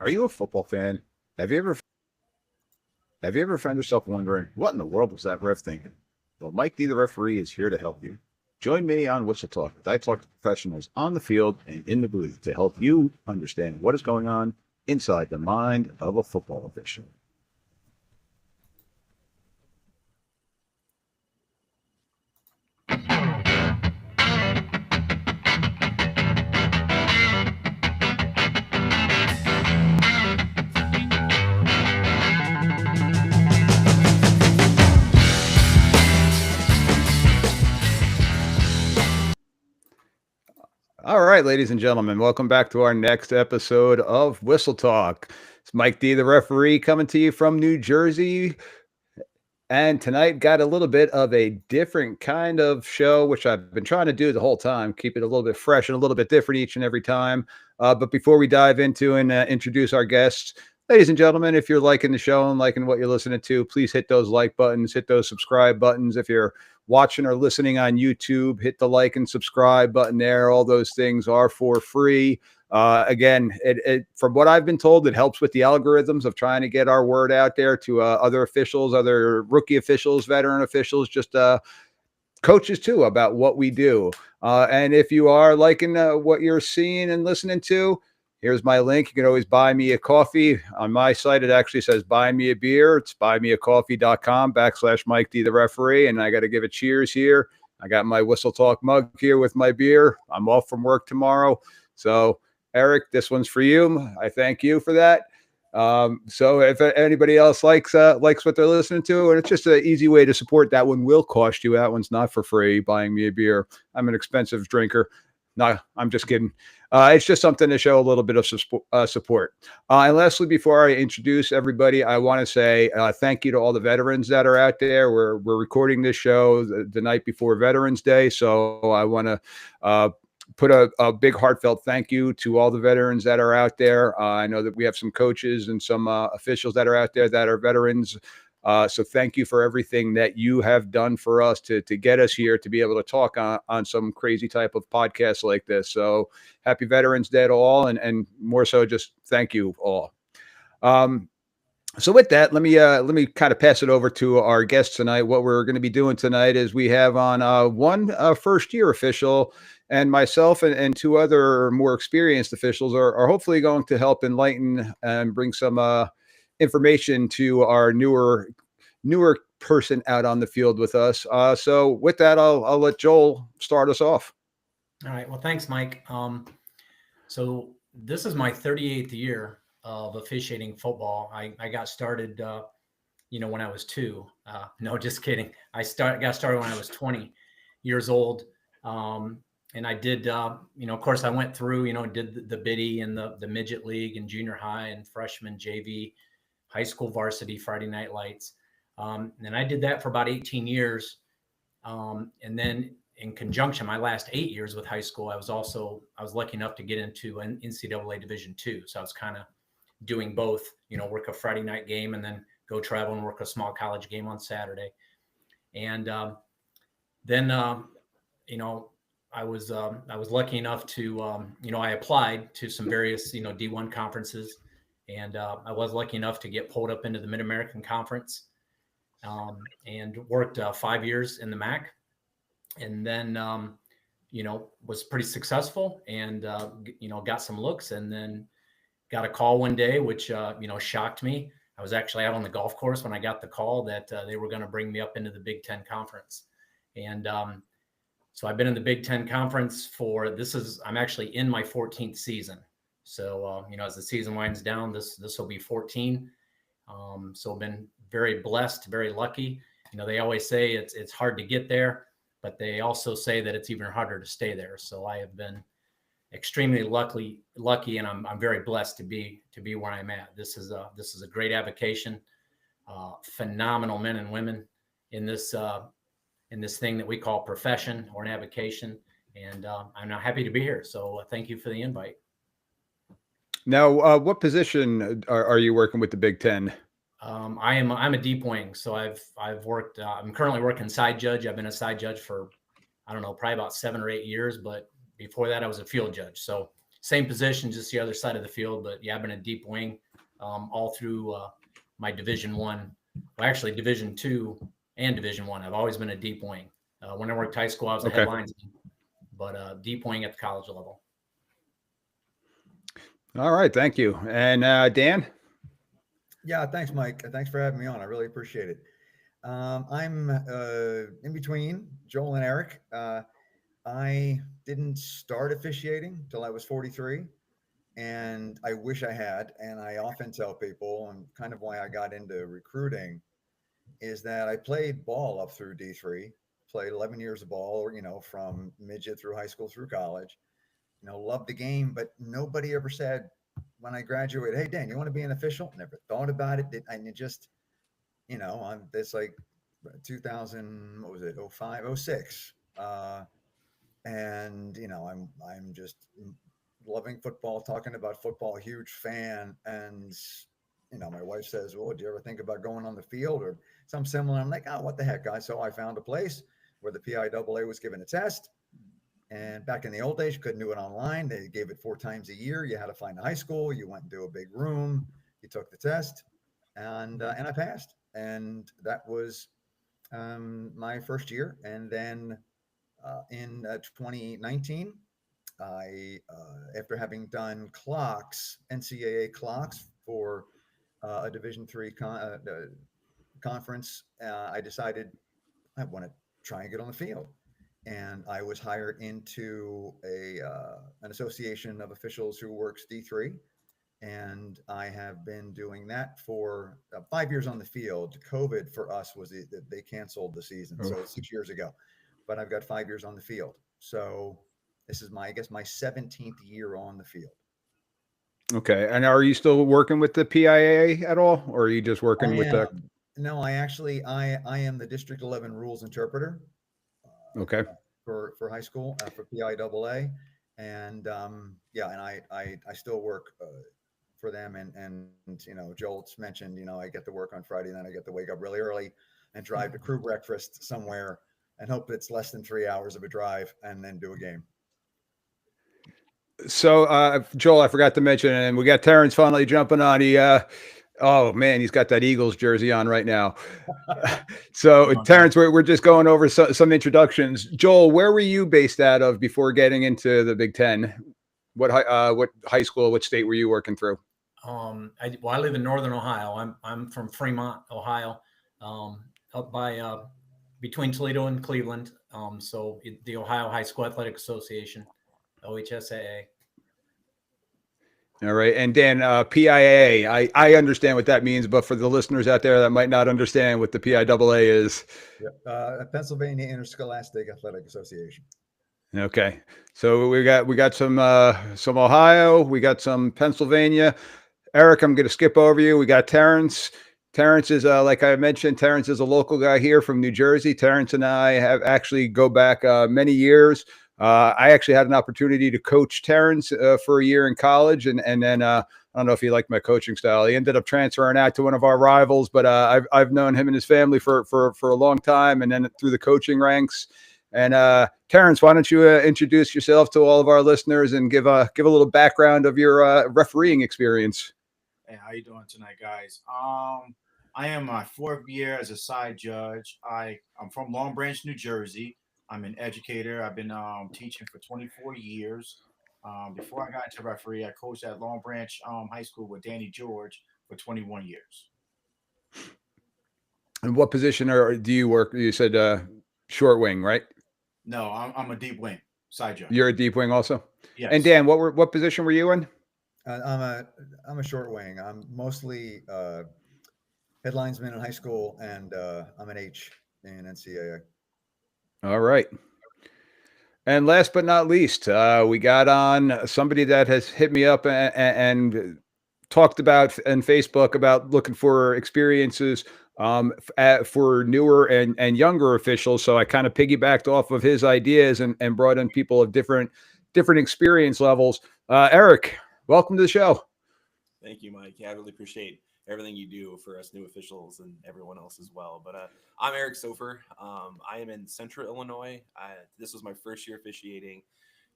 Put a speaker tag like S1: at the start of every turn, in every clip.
S1: Are you a football fan? Have you ever found yourself wondering what in the world was that ref thinking? Well, Mike D, the referee, is here to help you. Join me on Whistle Talk. I talk to professionals on the field and in the booth to help you understand what is going on inside the mind of a football official. All right, ladies and gentlemen, welcome back to our next episode of Whistle Talk. It's Mike D, the referee, coming to you from New Jersey. And tonight got a little bit of a different kind of show, which I've been trying to do the whole time, keep it a little bit fresh and a little bit different each and every time. But before we dive into and introduce our guests, ladies and gentlemen, if you're liking the show and liking what you're listening to, please hit those like buttons, hit those subscribe buttons. If you're watching or listening on YouTube, hit the like and subscribe button there. All those things are for free. Again, from what I've been told, it helps with the algorithms of trying to get our word out there to other officials, other rookie officials, veteran officials, just coaches too, about what we do. And if you are liking what you're seeing and listening to, here's my link. You can always buy me a coffee. On my site, it actually says buy me a beer. It's buymeacoffee.com/Mike D, the referee. And I got to give a cheers here. I got my Whistle Talk mug here with my beer. I'm off from work tomorrow. So Eric, this one's for you. I thank you for that. So if anybody else likes what they're listening to, and it's just an easy way to support, that one will cost you. That one's not for free. Buying me a beer. I'm an expensive drinker. No, I'm just kidding. It's just something to show a little bit of support. And lastly, before I introduce everybody, I want to say thank you to all the veterans that are out there. We're recording this show the night before Veterans Day, so I want to put a big heartfelt thank you to all the veterans that are out there. I know that we have some coaches and some officials that are out there that are veterans. So thank you for everything that you have done for us to get us here to be able to talk on some crazy type of podcast like this. So happy Veterans Day to all, and more so just thank you all. So with that, let me kind of pass it over to our guests tonight. What we're going to be doing tonight is we have on one first-year official, and myself and two other more experienced officials are hopefully going to help enlighten and bring some information to our newer person out on the field with us. So with that, I'll let Joel start us off.
S2: All right. Well, thanks, Mike. So this is my 38th year of officiating football. I got started, when I was 2. No, just kidding. I got started when I was 20 years old. And I did, of course, I went through, did the biddy and the midget league and junior high and freshman JV, high school varsity, Friday night lights. And I did that for about 18 years. And then in conjunction, my last 8 years with high school, I was lucky enough to get into NCAA Division II. So I was kind of doing both, work a Friday night game and then go travel and work a small college game on Saturday. And then, I was lucky enough to, I applied to some various, D1 conferences, and I was lucky enough to get pulled up into the Mid-American Conference, and worked 5 years in the MAC, and then, was pretty successful and, got some looks, and then got a call one day, which, shocked me. I was actually out on the golf course when I got the call that they were going to bring me up into the Big Ten Conference. And, so I've been in the Big Ten Conference I'm actually in my 14th season. So, as the season winds down, this will be 14. So I've been very blessed, very lucky. They always say it's hard to get there, but they also say that it's even harder to stay there. So I have been extremely lucky, and I'm very blessed to be where I'm at. This is a great avocation, phenomenal men and women in this thing that we call profession or an avocation. And I'm now happy to be here. So thank you for the invite.
S1: Now, what position are you working with the Big Ten?
S2: I'm a deep wing. So I've worked, I'm currently working side judge. I've been a side judge for, I don't know, probably about 7 or 8 years, but before that I was a field judge. So same position, just the other side of the field. But yeah, I've been a deep wing all through my Division 1. Well, actually Division 2 and Division 1. I've always been a deep wing. When I worked high school, I was a
S1: Okay.
S2: head linesman, but deep wing at the college level.
S1: All right. Thank you. And Dan?
S3: Yeah, thanks, Mike. Thanks for having me on. I really appreciate it. I'm in between Joel and Eric. I didn't start officiating till I was 43, and I wish I had. And I often tell people, and kind of why I got into recruiting, is that I played ball up through D3, played 11 years of ball, from midget through high school through college. Loved the game, but nobody ever said when I graduated, "Hey, Dan, you want to be an official?" Never thought about it. And it just, I'm this like 2000, what was it, 05, 06. And I'm just loving football, talking about football, huge fan. And my wife says, "Well, do you ever think about going on the field or something similar?" I'm like, "Oh, what the heck, guys?" So I found a place where the PIAA was giving a test. And back in the old days, you couldn't do it online. They gave it 4 times a year. You had to find a high school. You went into a big room. You took the test, and I passed. And that was my first year. And then in 2019, I after having done clocks, NCAA clocks for a Division 3 conference, I decided I want to try and get on the field. And I was hired into an association of officials who works D3, and I have been doing that for 5 years on the field. COVID for us was they canceled the season, so it's 6 years ago. But I've got 5 years on the field, so this is my 17th year on the field.
S1: Okay. And are you still working with the PIAA at all, or are you just working with the?
S3: No, I actually I am the District 11 rules interpreter.
S1: Okay.
S3: For high school for PIAA, and and I still work for them, and Joel's mentioned, I get to work on Friday, and then I get to wake up really early and drive to crew breakfast somewhere and hope it's less than 3 hours of a drive and then do a game.
S1: So Joel, I forgot to mention, and we got Terrence finally jumping on. Oh man, he's got that Eagles jersey on right now. So Terrence, we're just going over some introductions. Joel, where were you based out of before getting into the Big Ten? What high school, what state were you working through?
S2: I live in Northern Ohio. I'm from Fremont, Ohio, up by between Toledo and Cleveland. So the Ohio High School Athletic Association, OHSAA.
S1: All right. And Dan, PIAA, I understand what that means, but for the listeners out there that might not understand what the PIAA is.
S3: Pennsylvania Interscholastic Athletic Association.
S1: Okay. So we got some Ohio, we got some Pennsylvania. Eric, I'm going to skip over you. We got Terrence. Terrence is, like I mentioned, Terrence is a local guy here from New Jersey. Terrence and I have actually go back many years. I actually had an opportunity to coach Terrence for a year in college, and then I don't know if he liked my coaching style. He ended up transferring out to one of our rivals, but I've known him and his family for a long time, and then through the coaching ranks. And Terrence, why don't you introduce yourself to all of our listeners and give a little background of your refereeing experience?
S4: Hey, how you doing tonight, guys? I am my 4th year as a side judge. I'm from Long Branch, New Jersey. I'm an educator. I've been teaching for 24 years. Before I got into referee, I coached at Long Branch High School with Danny George for 21 years.
S1: And what position do you work? You said short wing, right?
S4: No, I'm a deep wing side judge.
S1: You're a deep wing also?
S4: Yes.
S1: And Dan, what position were you in?
S3: I'm a short wing. I'm mostly head linesman in high school, and I'm an H in NCAA.
S1: All right. And last but not least, we got on somebody that has hit me up and talked about on Facebook about looking for experiences for newer and younger officials. So I kind of piggybacked off of his ideas and brought in people of different experience levels. Eric, welcome to the show.
S5: Thank you, Mike. Yeah, I really appreciate everything you do for us new officials and everyone else as well. But I'm Eric Sofer. I am in Central Illinois. This was my first year officiating.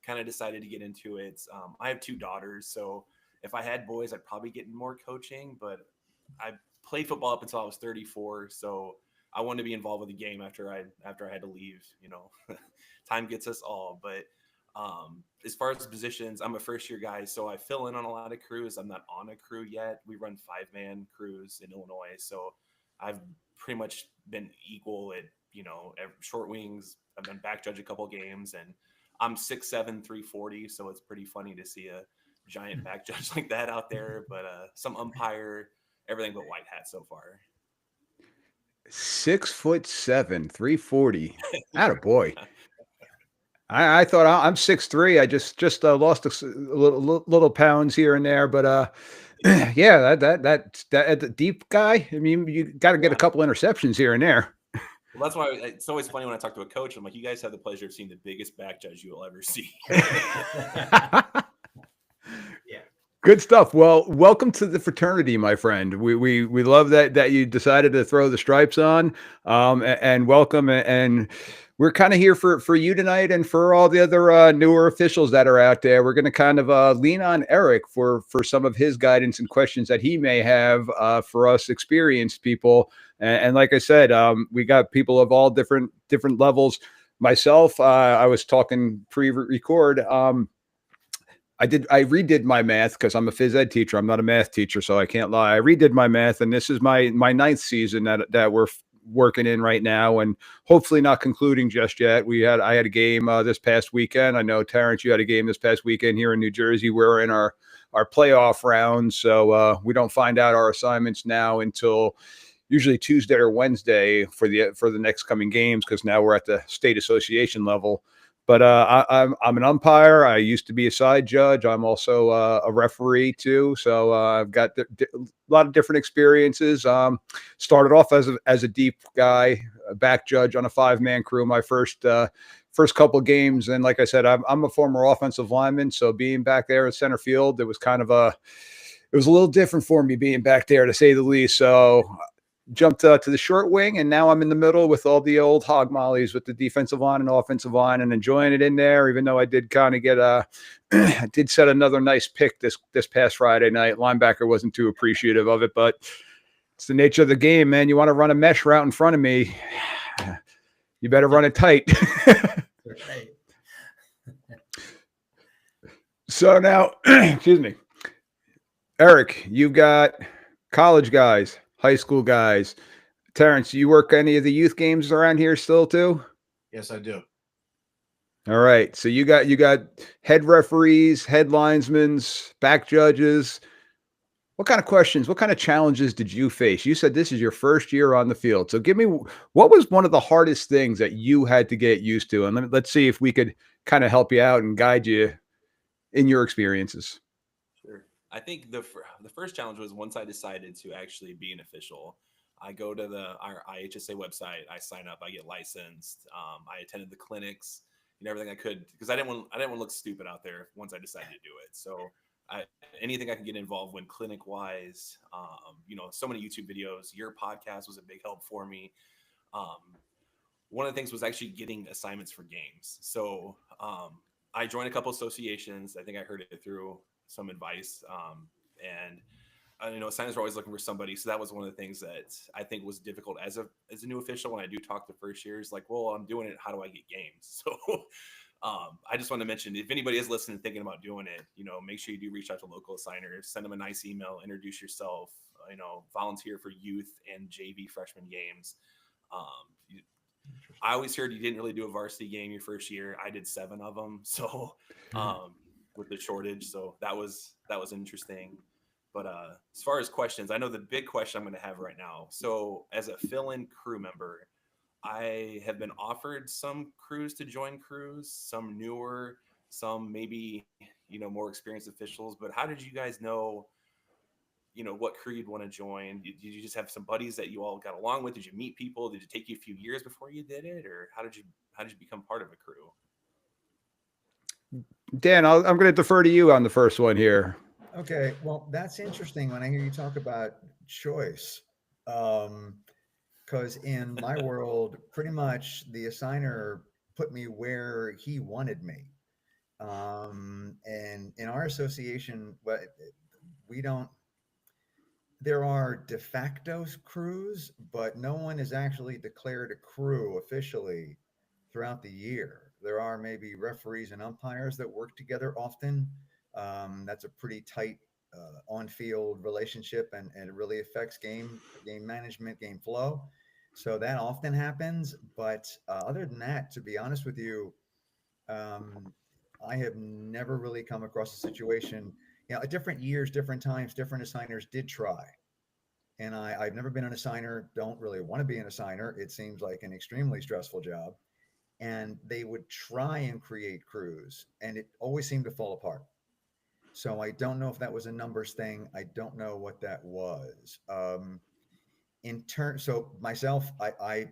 S5: kind of decided to get into it. I have 2 daughters, so if I had boys, I'd probably get more coaching, but I played football up until I was 34, so I wanted to be involved with the game after I had to leave. Time gets us all. But as far as positions, I'm a first year guy, so I fill in on a lot of crews. I'm not on a crew yet. We run 5-man crews in Illinois, so I've pretty much been equal at short wings. I've been back judge a couple games, and I'm 6'7", 340, so it's pretty funny to see a giant back judge like that out there. But some umpire, everything but white hat so far.
S1: 6'7", 340. Attaboy. I thought I'm 6'3". I just lost a little pounds here and there, but yeah, that the deep guy. I mean, you got to get a couple interceptions here and there.
S5: Well, that's why it's always funny when I talk to a coach. I'm like, you guys have the pleasure of seeing the biggest back judge you will ever see.
S2: Yeah.
S1: Good stuff. Well, welcome to the fraternity, my friend. We love that you decided to throw the stripes on, and welcome. And we're kind of here for you tonight and for all the other newer officials that are out there. We're going to kind of lean on Eric for some of his guidance and questions that he may have for us experienced people. And like I said, we got people of all different levels. Myself, I was talking pre-record. I redid my math because I'm a phys ed teacher. I'm not a math teacher, so I can't lie. I redid my math, and this is my 9th season that we're working in right now, and hopefully not concluding just yet. I had a game this past weekend. I know, Terrence, you had a game this past weekend here in New Jersey. We're in our playoff round, so we don't find out our assignments now until usually Tuesday or Wednesday for the next coming games, because now we're at the state association level. But I'm an umpire. I used to be a side judge. I'm also a referee too. So I've got a lot of different experiences. Started off as a deep guy, a back judge on a 5-man crew my first couple of games. And like I said, I'm a former offensive lineman. So being back there at center field, it was a little different for me being back there, to say the least. So jumped to the short wing, and now I'm in the middle with all the old hog mollies with the defensive line and offensive line, and enjoying it in there, even though I did kind of get I did set another nice pick this past Friday night. Linebacker wasn't too appreciative of it, but it's the nature of the game, man. You want to run a mesh route in front of me, you better run it tight.
S2: Right.
S1: So now, excuse me, Eric, you've got college guys, high school guys. Terrence, you work any of the youth games around here still too?
S4: Yes, I do.
S1: All right. So you got head referees, head linesmen, back judges. What kind of questions, what kind of challenges did you face? You said this is your first year on the field. So give me, what was one of the hardest things that you had to get used to? And let's see if we could kind of help you out and guide you in your experiences.
S5: Sure. I think the first challenge was once I decided to actually be an official. I go to our IHSA website. I sign up. I get licensed. I attended the clinics and everything I could, because I didn't want to look stupid out there once I decided to do it. So anything I can get involved with clinic wise, so many YouTube videos. Your podcast was a big help for me. One of the things was actually getting assignments for games. So I joined a couple associations. I think I heard it through some advice. Assignments are always looking for somebody. So that was one of the things that I think was difficult as a new official. When I do talk to first years, like, well, I'm doing it. How do I get games? So I just want to mention, if anybody is listening, thinking about doing it, make sure you do reach out to local assigners, send them a nice email, introduce yourself, volunteer for youth and JV freshman games. I always heard you didn't really do a varsity game your first year. I did 7 of them. So with the shortage. So that was interesting. But as far as questions, I know the big question I'm going to have right now. So as a fill-in crew member, I have been offered some crews to join crews, some newer, some maybe, more experienced officials. But how did you guys know, what crew you'd want to join? Did you just have some buddies that you all got along with? Did you meet people? Did it take you a few years before you did it? Or how did you become part of a crew?
S1: Dan, I'm going to defer to you on the first one here.
S3: Okay, well, that's interesting when I hear you talk about choice, because in my world, pretty much the assigner put me where he wanted me. And in our association, we don't, there are de facto crews, but no one is actually declared a crew officially throughout the year. There are maybe referees and umpires that work together often. That's a pretty tight on-field relationship, and it really affects game management, game flow. So that often happens. But other than that, to be honest with you, I have never really come across a situation. At different years, different times, different assigners did try. And I've never been an assigner, don't really want to be an assigner. It seems like an extremely stressful job. And they would try and create crews, and it always seemed to fall apart. So I don't know if that was a numbers thing. I don't know what that was. So myself, I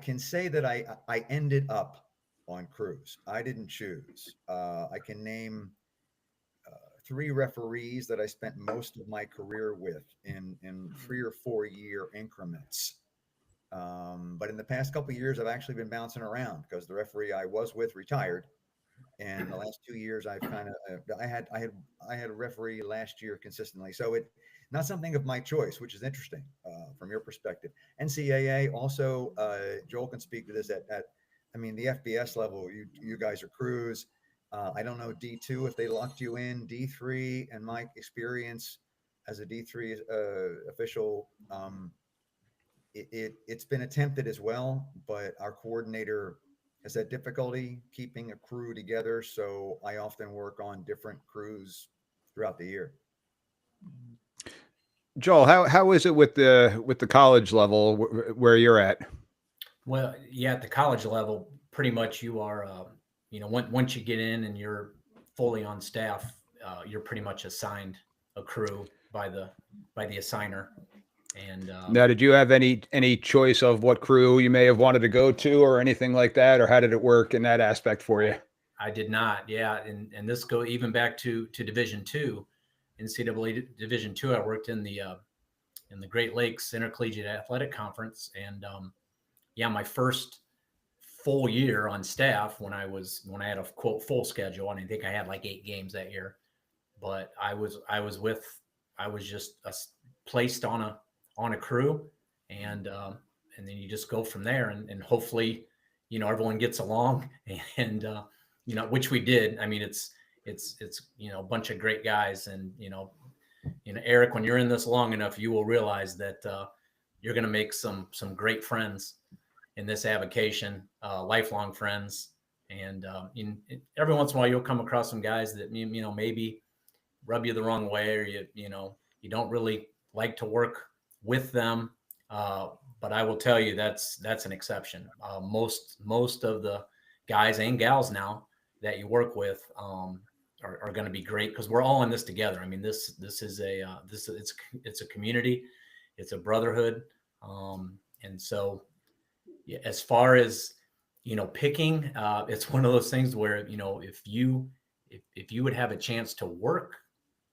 S3: can say that I ended up on crews. I didn't choose. I can name 3 referees that I spent most of my career with in 3 or 4 year increments. But in the past couple of years, I've actually been bouncing around because the referee I was with retired, and the last 2 years I've kind of I had a referee last year consistently. So it not something of my choice, which is interesting from your perspective. NCAA also, Joel can speak to this at I mean the FBS level. You guys are crews. I don't know D2 if they locked you in. D3, and my experience as a D3 official, it's been attempted as well, but our coordinator has had difficulty keeping a crew together. So I often work on different crews throughout the year.
S1: Joel, how is it with the college level where you're at?
S2: Well, yeah, at the college level, pretty much you are, once you get in and you're fully on staff, you're pretty much assigned a crew by the assigner. And
S1: now, did you have any choice of what crew you may have wanted to go to or anything like that, or how did it work in that aspect for you?
S2: I did not. Yeah, and this go even back to Division II, NCAA Division II. I worked in the Great Lakes Intercollegiate Athletic Conference, and my first full year on staff when I had a quote full schedule, and I think I had like 8 games that year, but I was just placed on a crew, and then you just go from there, and hopefully, everyone gets along, and which we did. I mean, it's a bunch of great guys, and Eric, when you're in this long enough, you will realize that you're going to make some great friends in this avocation, lifelong friends, and every once in a while you'll come across some guys that maybe rub you the wrong way, or you don't really like to work with them, but I will tell you that's an exception. Most of the guys and gals now that you work with are going to be great, because we're all in this together. I mean, this is it's a community, it's a brotherhood, and so as far as picking, it's one of those things where if you would have a chance to work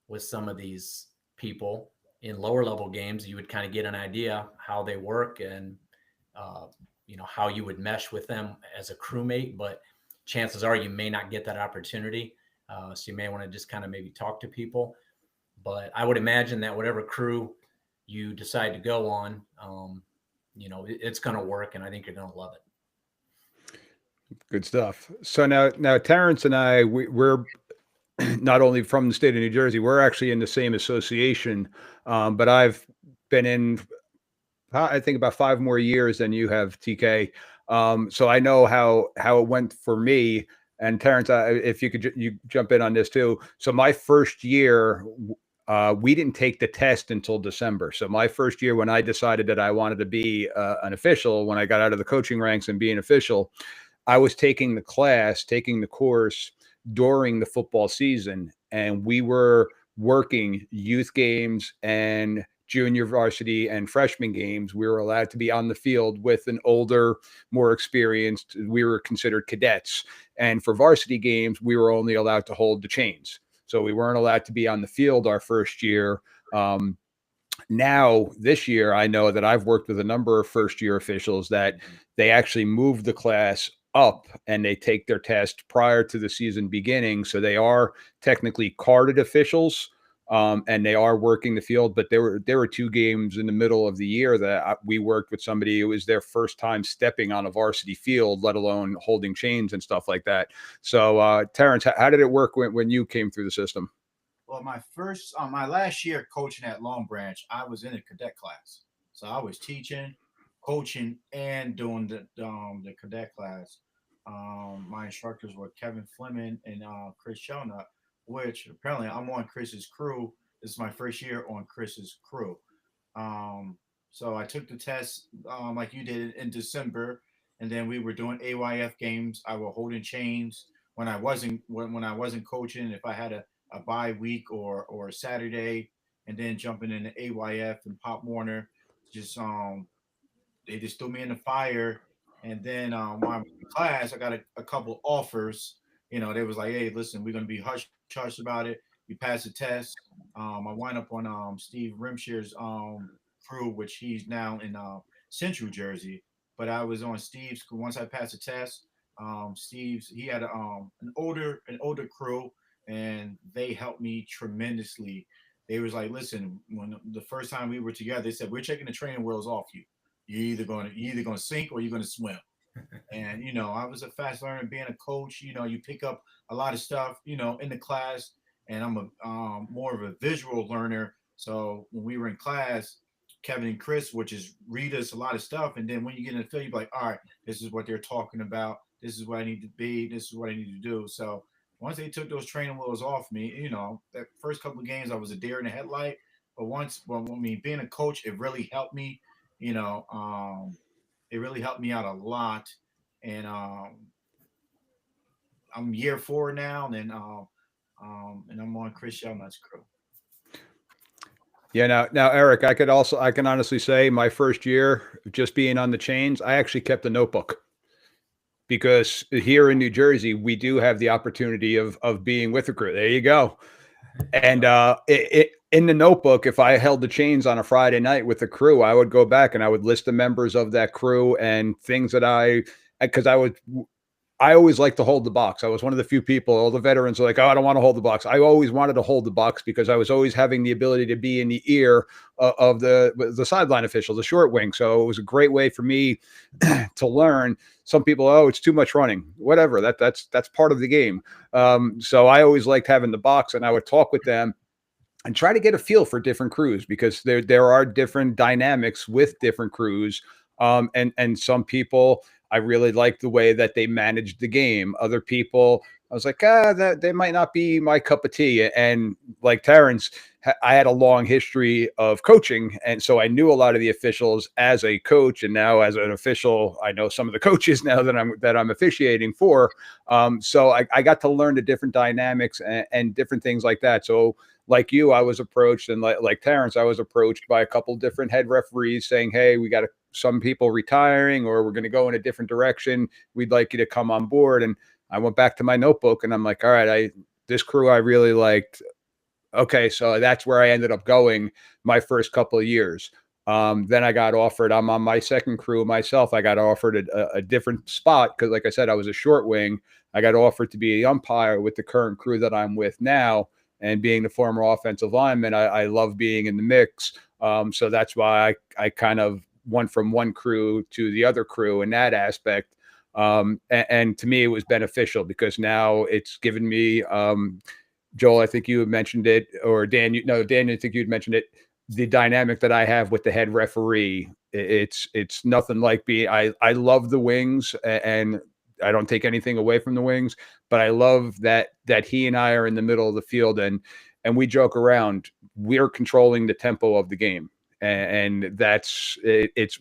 S2: with some of these people in lower level games, you would kind of get an idea how they work, and how you would mesh with them as a crewmate. But chances are you may not get that opportunity, so you may want to just kind of maybe talk to people. But I would imagine that whatever crew you decide to go on, it's going to work, and I think you're going to love it.
S1: Good stuff. So now Terrence and I, we're not only from the state of New Jersey, we're actually in the same association, but I've been in, I think, about 5 more years than you have, TK. So I know how it went for me. And Terrence, if you could you jump in on this too. So my first year, we didn't take the test until December. So my first year, when I decided that I wanted to be an official, when I got out of the coaching ranks and be an official, I was taking the course during the football season, and we were working youth games and junior varsity and freshman games. We were allowed to be on the field with an older, more experienced. We were considered cadets. And for varsity games, we were only allowed to hold the chains. So we weren't allowed to be on the field our first year. Now, this year, I know that I've worked with a number of first-year officials that they actually moved the class up and they take their test prior to the season beginning. So they are technically carded officials. And they are working the field, but there were 2 games in the middle of the year that we worked with somebody who was their first time stepping on a varsity field, let alone holding chains and stuff like that. So, Terrence, how did it work when you came through the system?
S4: Well, my last year coaching at Long Branch, I was in a cadet class, so I was teaching, coaching, and doing the cadet class. My instructors were Kevin Fleming and Chris Shelnut, which apparently I'm on Chris's crew. This is my first year on Chris's crew. So I took the test like you did in December, and then we were doing AYF games. I was holding chains when I wasn't coaching. If I had a bye week or a Saturday, and then jumping into AYF and Pop Warner, just they just threw me in the fire. And then when I was in class, I got a couple offers. You know, they was like, "Hey, listen, we're gonna be hush hush about it. You pass the test." I wind up on Steve Rimshere's crew, which he's now in Central Jersey. But I was on Steve's once I passed the test. Steve's he had an older crew, and they helped me tremendously. They was like, "Listen, when the first time we were together, they said we're taking the training wheels off you. You're either gonna sink or you're gonna swim." And I was a fast learner being a coach. You pick up a lot of stuff, in the class, and I'm a more of a visual learner. So when we were in class, Kevin and Chris would just read us a lot of stuff, and then when you get in the field, you're like, all right, this is what they're talking about. This is what I need to be. This is what I need to do. So once they took those training wheels off me, that first couple of games I was a deer in the headlight. But being a coach, it really helped me. It really helped me out a lot, and I'm year 4 now, and I'm on Chris Shelnut's crew.
S1: Yeah, now, Eric, I can honestly say my first year just being on the chains, I actually kept a notebook because here in New Jersey, we do have the opportunity of being with the crew. There you go. And in the notebook, if I held the chains on a Friday night with the crew, I would go back and I would list the members of that crew and things that because I always liked to hold the box. I was one of the few people, all the veterans are like, "Oh, I don't want to hold the box." I always wanted to hold the box because I was always having the ability to be in the ear of the sideline official, the short wing. So it was a great way for me to learn. Some people, "Oh, it's too much running." Whatever. That's part of the game. So I always liked having the box, and I would talk with them and try to get a feel for different crews because there are different dynamics with different crews. And some people, I really liked the way that they managed the game. Other people, I was like, that they might not be my cup of tea. And like Terrence, I had a long history of coaching, and so I knew a lot of the officials as a coach, and now as an official, I know some of the coaches now that I'm officiating for. So I got to learn the different dynamics and different things like that. So like you, I was approached, and like Terrence, I was approached by a couple different head referees saying, "Hey, we got some people retiring, or we're going to go in a different direction. We'd like you to come on board." And I went back to my notebook and I'm like, all right, this crew I really liked. Okay, so that's where I ended up going my first couple of years. Then I got offered, I'm on my second crew myself. I got offered a different spot because, like I said, I was a short wing. I got offered to be the umpire with the current crew that I'm with now. And being the former offensive lineman, I love being in the mix. So that's why I kind of went from one crew to the other crew in that aspect. And to me, it was beneficial because now it's given me, Joel, I think you had mentioned it, or Dan, Dan, I think you'd mentioned it. The dynamic that I have with the head referee, it's nothing like I love the wings, and I don't take anything away from the wings, but I love that he and I are in the middle of the field, and we joke around. We're controlling the tempo of the game, and that's it's.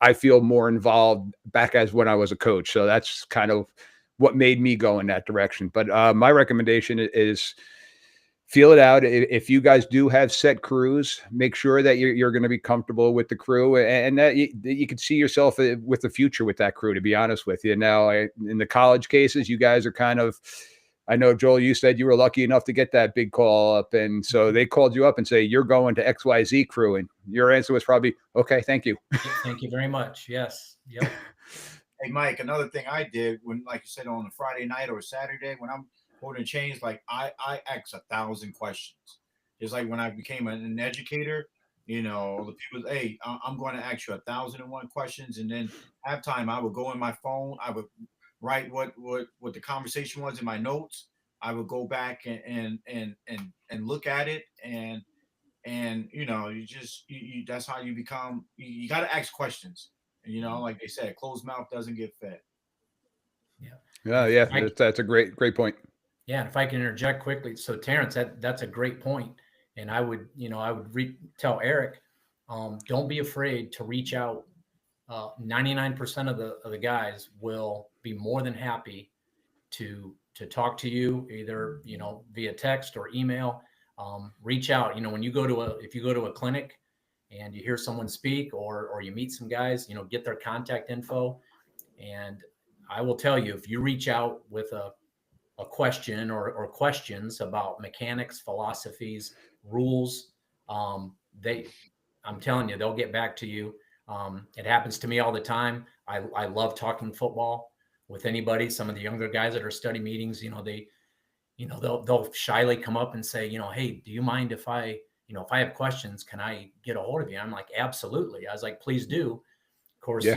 S1: I feel more involved back as when I was a coach, so that's kind of what made me go in that direction. But my recommendation is feel it out. If you guys do have set crews, make sure that you're going to be comfortable with the crew, and that you can see yourself with the future with that crew, to be honest with you. Now, in the college cases, you guys are kind of, I know, Joel, you said you were lucky enough to get that big call up. And so they called you up and say, "You're going to XYZ crew." And your answer was probably, "Okay, thank you."
S2: Thank you very much. Yes. Yep.
S4: Hey, Mike, another thing I did when, like you said, on a Friday night or a Saturday, when I'm holding chains, like I ask 1,000 questions. It's like when I became an educator, the people, hey, I'm going to ask you 1,001 questions. And then halftime, I would go in my phone. I would write what the conversation was in my notes. I would go back and look at it. And that's how you become, you got to ask questions. And, like they said, closed mouth doesn't get fed.
S1: Yeah. That's a great point.
S2: Yeah, and if I can interject quickly, so Terrence, that's a great point, and I would tell Eric, don't be afraid to reach out. 99% of the guys will be more than happy to talk to you, either via text or email. Reach out. When you if you go to a clinic and you hear someone speak, or you meet some guys, get their contact info, and I will tell you, if you reach out with a question or questions about mechanics, philosophies, rules, I'm telling you, they'll get back to you. It happens to me all the time. I love talking football with anybody. Some of the younger guys at our study meetings, they'll shyly come up and say, hey, do you mind if I have questions, can I get a hold of you? I'm like, absolutely. I was like, please do. Of course,
S1: Yeah.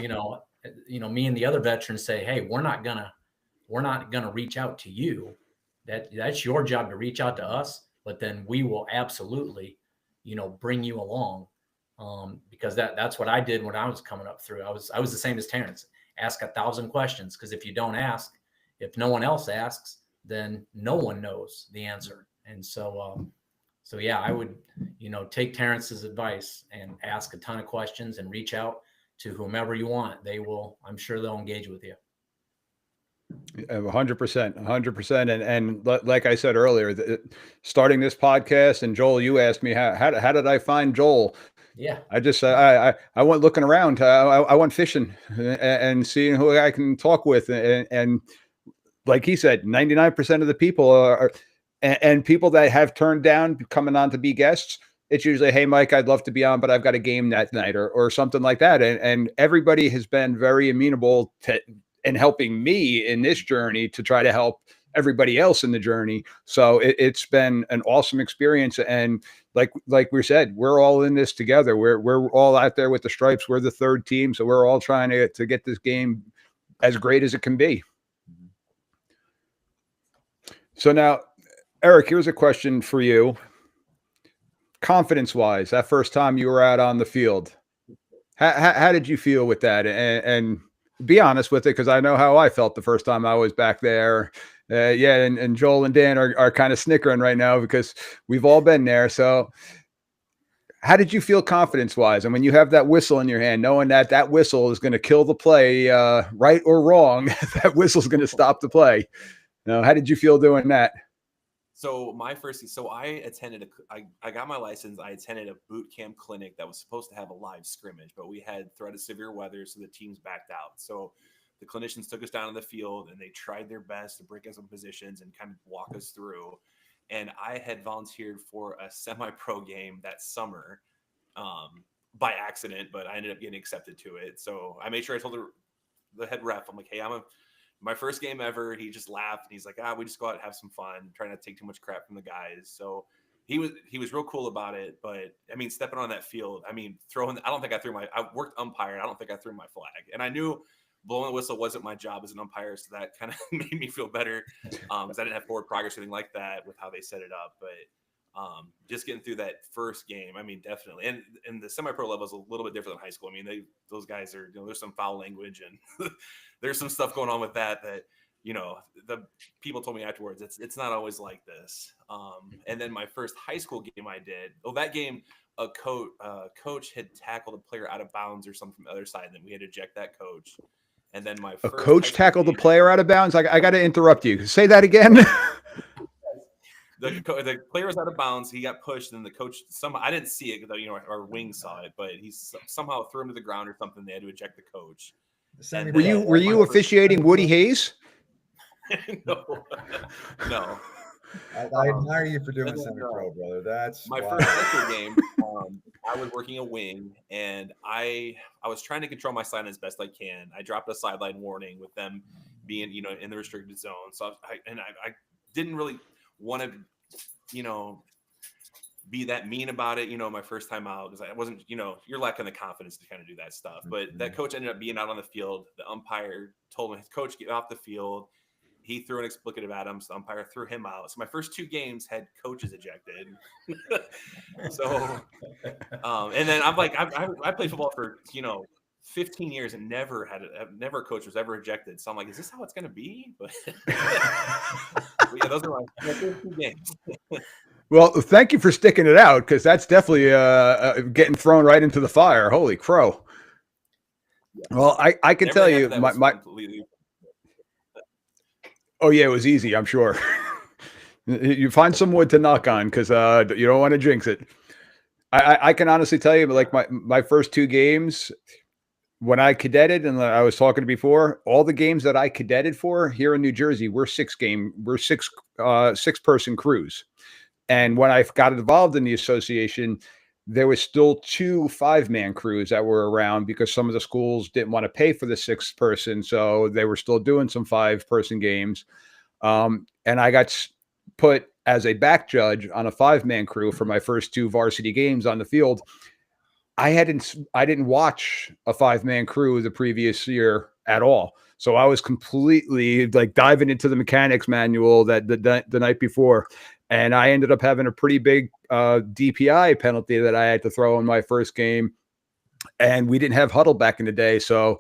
S2: me and the other veterans say, hey, we're not gonna reach out to you. That's your job to reach out to us, but then we will absolutely, bring you along. Because that's what I did when I was coming up through. I was the same as Terrence. Ask 1,000 questions, because if you don't ask, if no one else asks, then no one knows the answer. And so yeah, I would, take Terrence's advice and ask a ton of questions and reach out to whomever you want. I'm sure they'll engage with you.
S1: 100%. And like I said earlier, starting this podcast, and Joel, you asked me how did I find Joel?
S2: Yeah.
S1: I just I went looking around. I went fishing and seeing who I can talk with, and like he said, 99% of the people are and people that have turned down coming on to be guests. It's usually, hey, Mike, I'd love to be on, but I've got a game that night, or something like that. And everybody has been very amenable to and helping me in this journey to try to help everybody else in the journey. So it's been an awesome experience. And like we said, we're all in this together. We're all out there with the stripes. We're the third team. So we're all trying to get this game as great as it can be. So now, Eric, here's a question for you. Confidence wise, that first time you were out on the field, how did you feel with that? And be honest with it, because I know how I felt the first time I was back there. And Joel and Dan are kind of snickering right now because we've all been there. So how did you feel confidence wise? And when you have that whistle in your hand, knowing that whistle is going to kill the play, right or wrong, that whistle is going to stop the play. How did you feel doing that?
S5: So I got my license. I attended a boot camp clinic that was supposed to have a live scrimmage, but we had threat of severe weather, so the teams backed out. So the clinicians took us down on the field, and they tried their best to break us in positions and kind of walk us through. And I had volunteered for a semi-pro game that summer by accident, but I ended up getting accepted to it. So I made sure I told the head ref, I'm like, hey, my first game ever. He just laughed, and he's like, we just go out and have some fun, trying not to take too much crap from the guys. So he was real cool about it. But I mean, stepping on that field, I worked umpire. I don't think I threw my flag, and I knew blowing the whistle wasn't my job as an umpire. So that kind of made me feel better. Cause I didn't have forward progress or anything like that with how they set it up. But just getting through that first game, I mean, definitely. And the semi-pro level is a little bit different than high school. I mean, those guys are, there's some foul language, and there's some stuff going on with that the people told me afterwards, it's not always like this. And then my first high school game I did, that game, a coach had tackled a player out of bounds or something from the other side, and then we had to eject that coach. And then a
S1: coach tackled the player out of bounds. I got to interrupt you. Say that again.
S5: The player was out of bounds. He got pushed, and the coach I didn't see it, though, our wing saw it, but he somehow threw him to the ground or something. They had to eject the coach.
S1: Were you officiating Woody Hayes?
S5: No.
S3: I admire you for doing semi-pro, brother. That's
S5: my first high school game. I was working a wing, and I was trying to control my sideline as best I can. I dropped a sideline warning with them being, in the restricted zone. So I didn't really want to, be that mean about it, my first time out, because I wasn't, you're lacking the confidence to kind of do that stuff. But that coach ended up being out on the field. The umpire told him, "Coach, get off the field." He threw an explicative at him, so the umpire threw him out. So my first 2 games had coaches ejected. So, and then I'm like, I played football for 15 years and never a coach was ever ejected. So I'm like, is this how it's going to be? But yeah, those are my first 2 games.
S1: Well, thank you for sticking it out, because that's definitely getting thrown right into the fire. Holy crow! Well, I can tell you, oh yeah, it was easy. I'm sure. You find some wood to knock on, because you don't want to jinx it. I can honestly tell you, like my first 2 games when I cadetted, and I was talking before, all the games that I cadetted for here in New Jersey were 6-person crews. And when I got involved in the association, there was still 2 5-man crews that were around, because some of the schools didn't want to pay for the 6-person. So they were still doing some 5-person games. And I got put as a back judge on a 5-man crew for my first 2 varsity games on the field. I didn't watch a 5-man crew the previous year at all. So I was completely like diving into the mechanics manual that the night before. And I ended up having a pretty big DPI penalty that I had to throw in my first game. And we didn't have huddle back in the day. So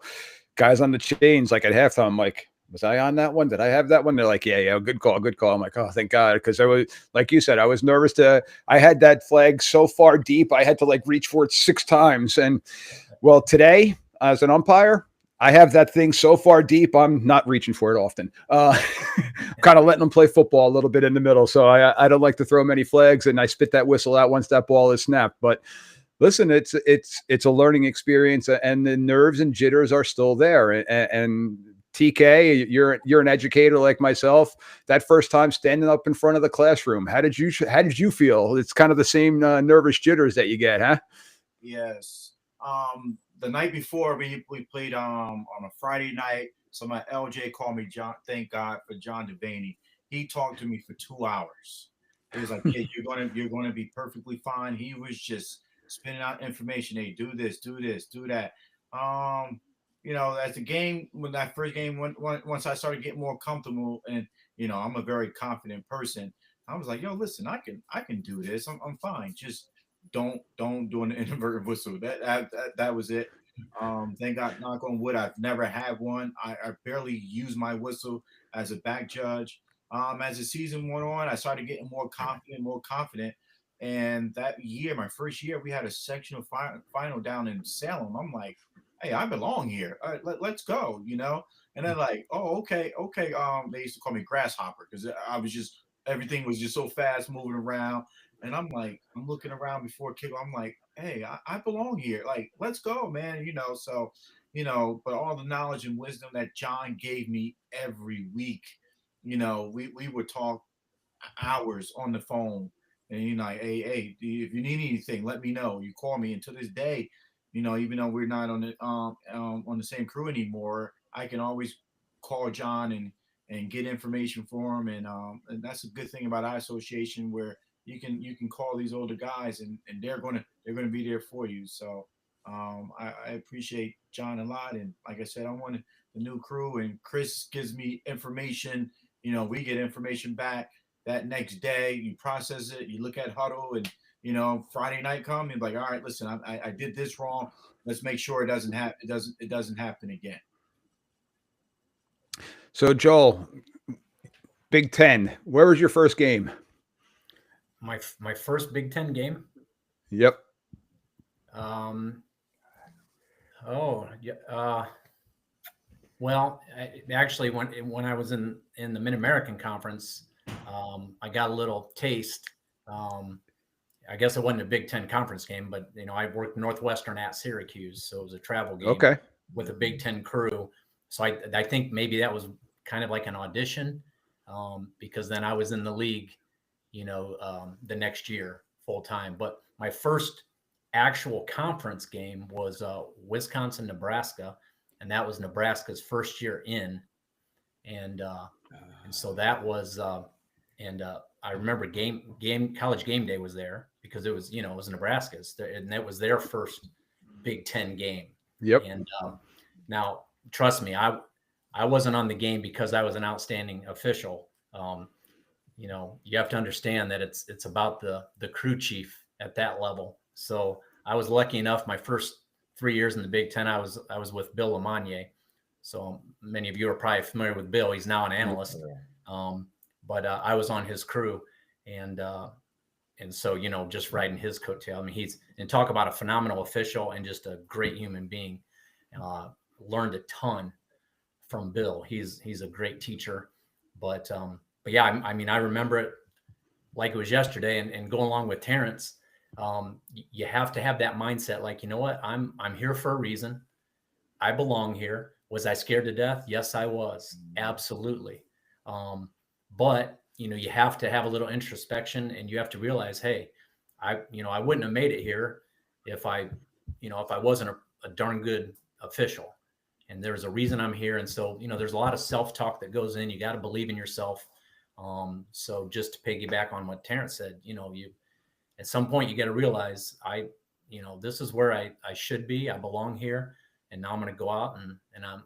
S1: guys on the chains, like at halftime, I'm like, was I on that one? Did I have that one? They're like, yeah, good call. I'm like, oh, thank God. Because I was, like you said, I was nervous I had that flag so far deep, I had to like reach for it 6 times. And well, today as an umpire, I have that thing so far deep, I'm not reaching for it often. Kind of letting them play football a little bit in the middle. So I don't like to throw many flags, and I spit that whistle out once that ball is snapped. But listen, it's a learning experience, and the nerves and jitters are still there. And TK, you're an educator like myself. That first time standing up in front of the classroom, how did you feel? It's kind of the same nervous jitters that you get, huh?
S4: Yes. The night before we played on a Friday night. So my LJ called me, John. Thank God for John Devaney. He talked to me for 2 hours. He was like, "Yeah, you're gonna be perfectly fine." He was just spinning out information. Hey, do this, do that. As the game, when that first game, once I started getting more comfortable, and I'm a very confident person, I was like, "Yo, listen, I can do this. I'm fine. Just don't do an inverted whistle." That was it. Thank God, knock on wood, I've never had one. I barely use my whistle as a back judge. As the season went on, I started getting more confident. And that year, my first year, we had a sectional final down in Salem. I'm like, hey, I belong here. All right, let's go, And then like, oh, okay. They used to call me Grasshopper, because everything was just so fast moving around. And I'm like, I'm looking around before kick. I'm like, hey, I belong here. Like, let's go, man. So, but all the knowledge and wisdom that John gave me every week, we would talk hours on the phone. And like, hey, if you need anything, let me know. You call me. And to this day, even though we're not on the same crew anymore, I can always call John and get information for him. And that's a good thing about our association, where you can call these older guys, and they're gonna be there for you. So I appreciate John a lot. And like I said, I'm one of the new crew, and Chris gives me information. We get information back that next day. You process it, you look at huddle, and Friday night come and like, all right, listen, I did this wrong. Let's make sure it doesn't happen again.
S1: So Joel, Big Ten, where was your first game?
S2: My first Big Ten game.
S1: Yep.
S2: Oh yeah. Well, actually, when I was in the Mid-American Conference, I got a little taste. I guess it wasn't a Big Ten conference game, but I worked Northwestern at Syracuse, so it was a travel game.
S1: Okay.
S2: With a Big Ten crew. So I think maybe that was kind of like an audition, because then I was in the league, the next year full time. But my first actual conference game was Wisconsin, Nebraska, and that was Nebraska's first year in, and so that was I remember college game day was there because it was it was Nebraska's, and that was their first Big Ten game.
S1: Yep.
S2: And now, trust me, I wasn't on the game because I was an outstanding official. You have to understand that it's about the crew chief at that level. So I was lucky enough. My first 3 years in the Big Ten, I was with Bill LeMonnier. So many of you are probably familiar with Bill. He's now an analyst, but I was on his crew, and so just riding his coattail. I mean, talk about a phenomenal official and just a great human being. Learned a ton from Bill. He's a great teacher, but yeah, I mean, I remember it like it was yesterday, and going along with Terrence, you have to have that mindset. Like, you know what? I'm here for a reason. I belong here. Was I scared to death? Yes, I was. Absolutely. But you have to have a little introspection, and you have to realize, hey, I wouldn't have made it here if I wasn't a darn good official. And there's a reason I'm here. And so, there's a lot of self-talk that goes in. You got to believe in yourself. So just to piggyback on what Terrence said, you at some point you got to realize this is where I should be. I belong here. And now I'm going to go out and I'm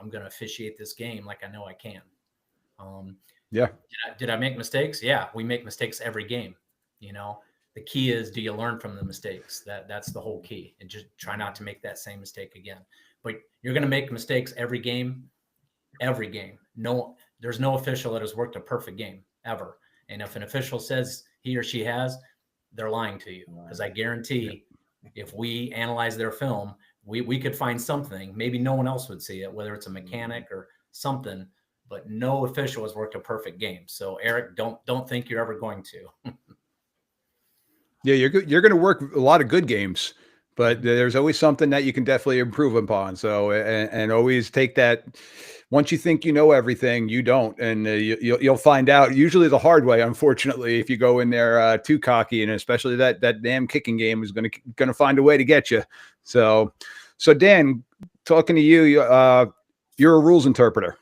S2: going to officiate this game like I know I can.
S1: Yeah.
S2: Did I make mistakes? Yeah, we make mistakes every game. The key is, do you learn from the mistakes? That's the whole key, and just try not to make that same mistake again. But you're going to make mistakes every game. No, there's no official that has worked a perfect game ever. And if an official says he or she has, they're lying to you, because I guarantee if we analyze their film, we could find something. Maybe no one else would see it, whether it's a mechanic or something. But no official has worked a perfect game. So Eric, don't think you're ever going to.
S1: Yeah, you're going to work a lot of good games, but there's always something that you can definitely improve upon. So, and always take that. Once you think you know everything, you don't, and you'll find out usually the hard way. Unfortunately, if you go in there too cocky, and especially that damn kicking game is going to find a way to get you. So Dan, talking to you, you're a rules interpreter.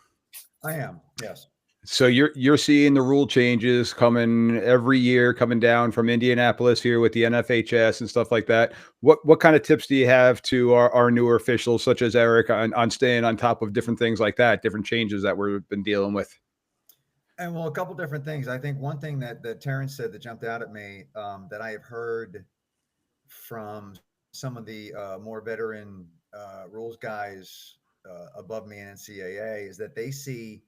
S3: I am, yes.
S1: So you're seeing the rule changes coming every year, coming down from Indianapolis here with the NFHS and stuff like that. What kind of tips do you have to our newer officials, such as Eric, on staying on top of different things like that, different changes that we've been dealing with?
S3: And well, a couple different things. I think one thing that Terrence said that jumped out at me, that I have heard from some of the more veteran rules guys above me in NCAA, is that they see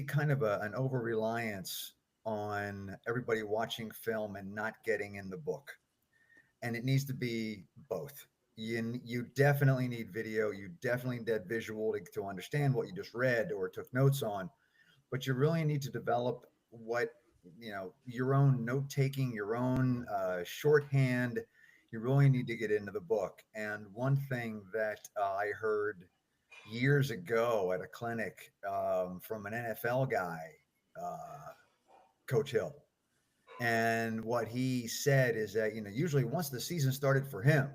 S3: kind of an over-reliance on everybody watching film and not getting in the book. And it needs to be both. You definitely need video. You definitely need that visual to understand what you just read or took notes on. But you really need to develop your own note-taking, your own shorthand. You really need to get into the book. And one thing that I heard years ago at a clinic from an NFL guy, Coach Hill. And what he said is that, usually once the season started for him,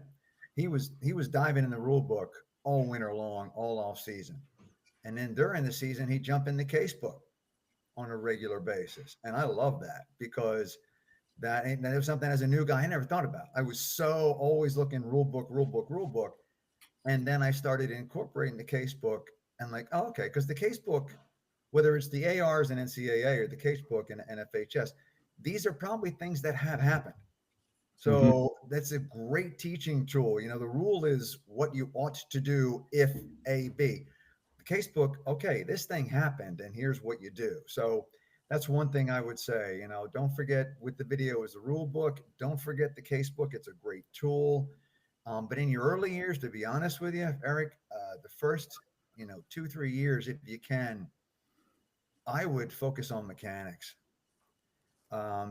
S3: he was diving in the rule book all winter long, all off season. And then during the season, he'd jump in the case book on a regular basis. And I love that, because that was something as a new guy I never thought about. I was so always looking rule book. And then I started incorporating the case book, and like, oh, okay, because the case book, whether it's the ARs and NCAA or the case book and NFHS, these are probably things that have happened. So that's a great teaching tool. The rule is what you ought to do if A, B. The case book, okay, this thing happened and here's what you do. So that's one thing I would say. Don't forget, with the video is the rule book. Don't forget the case book. It's a great tool. But in your early years, to be honest with you, Eric, the first, 2-3 years, if you can, I would focus on mechanics,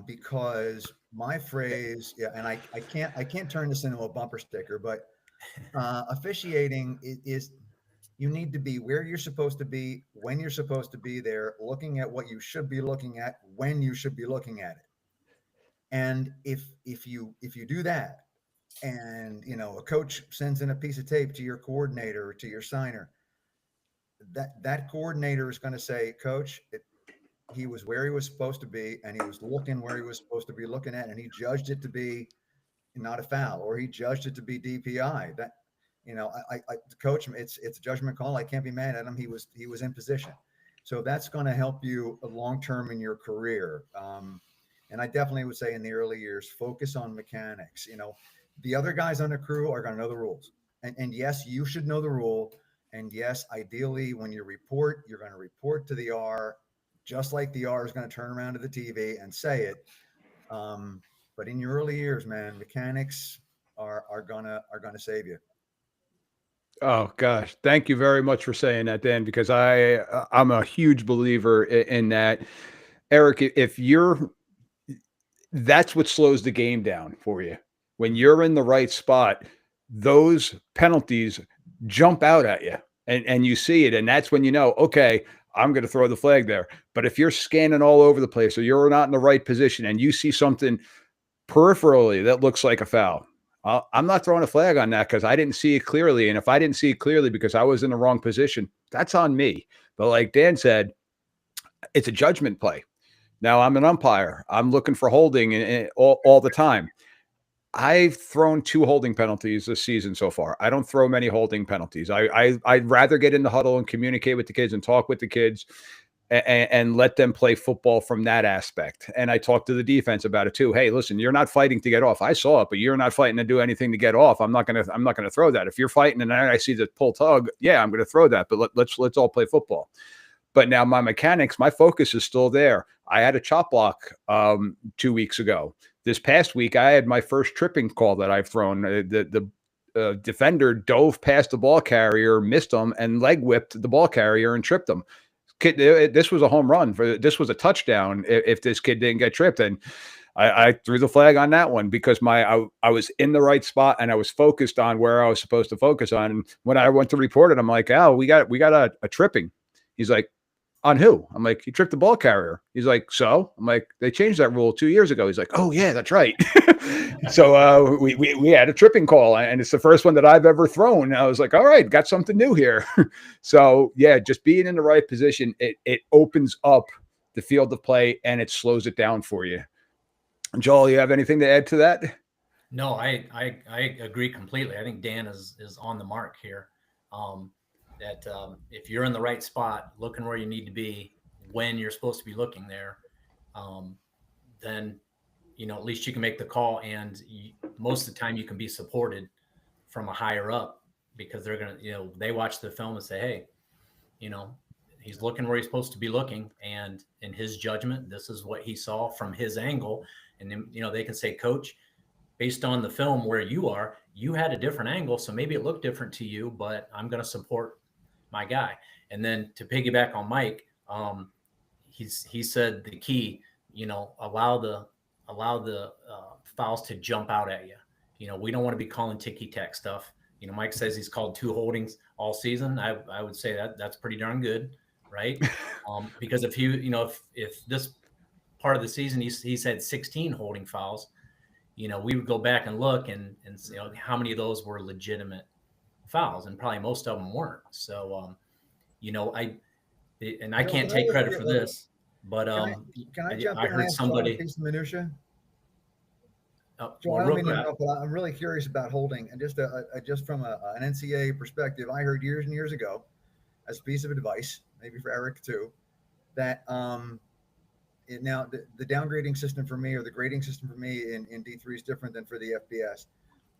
S3: because my phrase, and I can't turn this into a bumper sticker, but officiating is you need to be where you're supposed to be, when you're supposed to be there, looking at what you should be looking at, when you should be looking at it. And if you do that, and a coach sends in a piece of tape to your coordinator or to your signer, that coordinator is going to say, Coach, he was where he was supposed to be, and he was looking where he was supposed to be looking at, and he judged it to be not a foul, or he judged it to be DPI. That the coach, it's a judgment call. I can't be mad at him. He was in position, so that's going to help you long term in your career. And I definitely would say in the early years, focus on mechanics. The other guys on the crew are going to know the rules, and yes, you should know the rule. And yes, ideally, when you report, you're going to report to the R, just like the R is going to turn around to the TV and say it. But in your early years, man, mechanics are gonna save you.
S1: Oh gosh, thank you very much for saying that, Dan, because I'm a huge believer in that. Eric, if you're that's what slows the game down for you. When you're in the right spot, those penalties jump out at you and you see it. And that's when you know, okay, I'm going to throw the flag there. But if you're scanning all over the place or you're not in the right position and you see something peripherally that looks like a foul, I'm not throwing a flag on that because I didn't see it clearly. And if I didn't see it clearly because I was in the wrong position, that's on me. But like Dan said, it's a judgment play. Now I'm an umpire. I'm looking for holding all the time. I've thrown 2 holding penalties this season so far. I don't throw many holding penalties. I'd rather get in the huddle and communicate with the kids and talk with the kids and let them play football from that aspect. And I talked to the defense about it too. Hey, listen, you're not fighting to get off. I saw it, but you're not fighting to do anything to get off. I'm not gonna throw that. If you're fighting and I see the pull tug, yeah, I'm gonna throw that. But let's all play football. But now my mechanics, my focus is still there. I had a chop block 2 weeks ago. This past week, I had my first tripping call that I've thrown. The defender dove past the ball carrier, missed him, and leg whipped the ball carrier and tripped him. This was a home run. This was a touchdown if this kid didn't get tripped. And I threw the flag on that one because I was in the right spot and I was focused on where I was supposed to focus on. And when I went to report it, I'm like, oh, we got a tripping. He's like, on who? I'm like, he tripped the ball carrier. He's like, so? I'm like, they changed that rule 2 years ago. He's like, oh yeah, that's right. So we had a tripping call, and it's the first one that I've ever thrown. I was like, all right, got something new here. So yeah, just being in the right position, it opens up the field of play and it slows it down for you. Joel, you have anything to add to that?
S2: No, I agree completely. I think Dan is on the mark here. That if you're in the right spot, looking where you need to be when you're supposed to be looking there, then at least you can make the call, and most of the time you can be supported from a higher up because they're gonna they watch the film and say, hey, he's looking where he's supposed to be looking, and in his judgment, this is what he saw from his angle, and then they can say, Coach, based on the film where you had a different angle, so maybe it looked different to you, but I'm going to support my guy. And then to piggyback on Mike, he said the key, allow the fouls to jump out at you. We don't want to be calling ticky-tack stuff. Mike says he's called 2 holdings all season. I would say that's pretty darn good, right? Because if if this part of the season he's had 16 holding fouls, we would go back and look and how many of those were legitimate fouls, and probably most of them weren't. So, I can't take credit for this, but
S3: can I jump
S2: I
S3: in
S2: heard
S3: and
S2: somebody.
S3: a piece of minutia?
S2: Well,
S3: I'm really curious about holding, and just from an NCAA perspective, I heard years and years ago, as a piece of advice, maybe for Eric too, that now the downgrading system for me, or the grading system for me in D3 is different than for the FBS.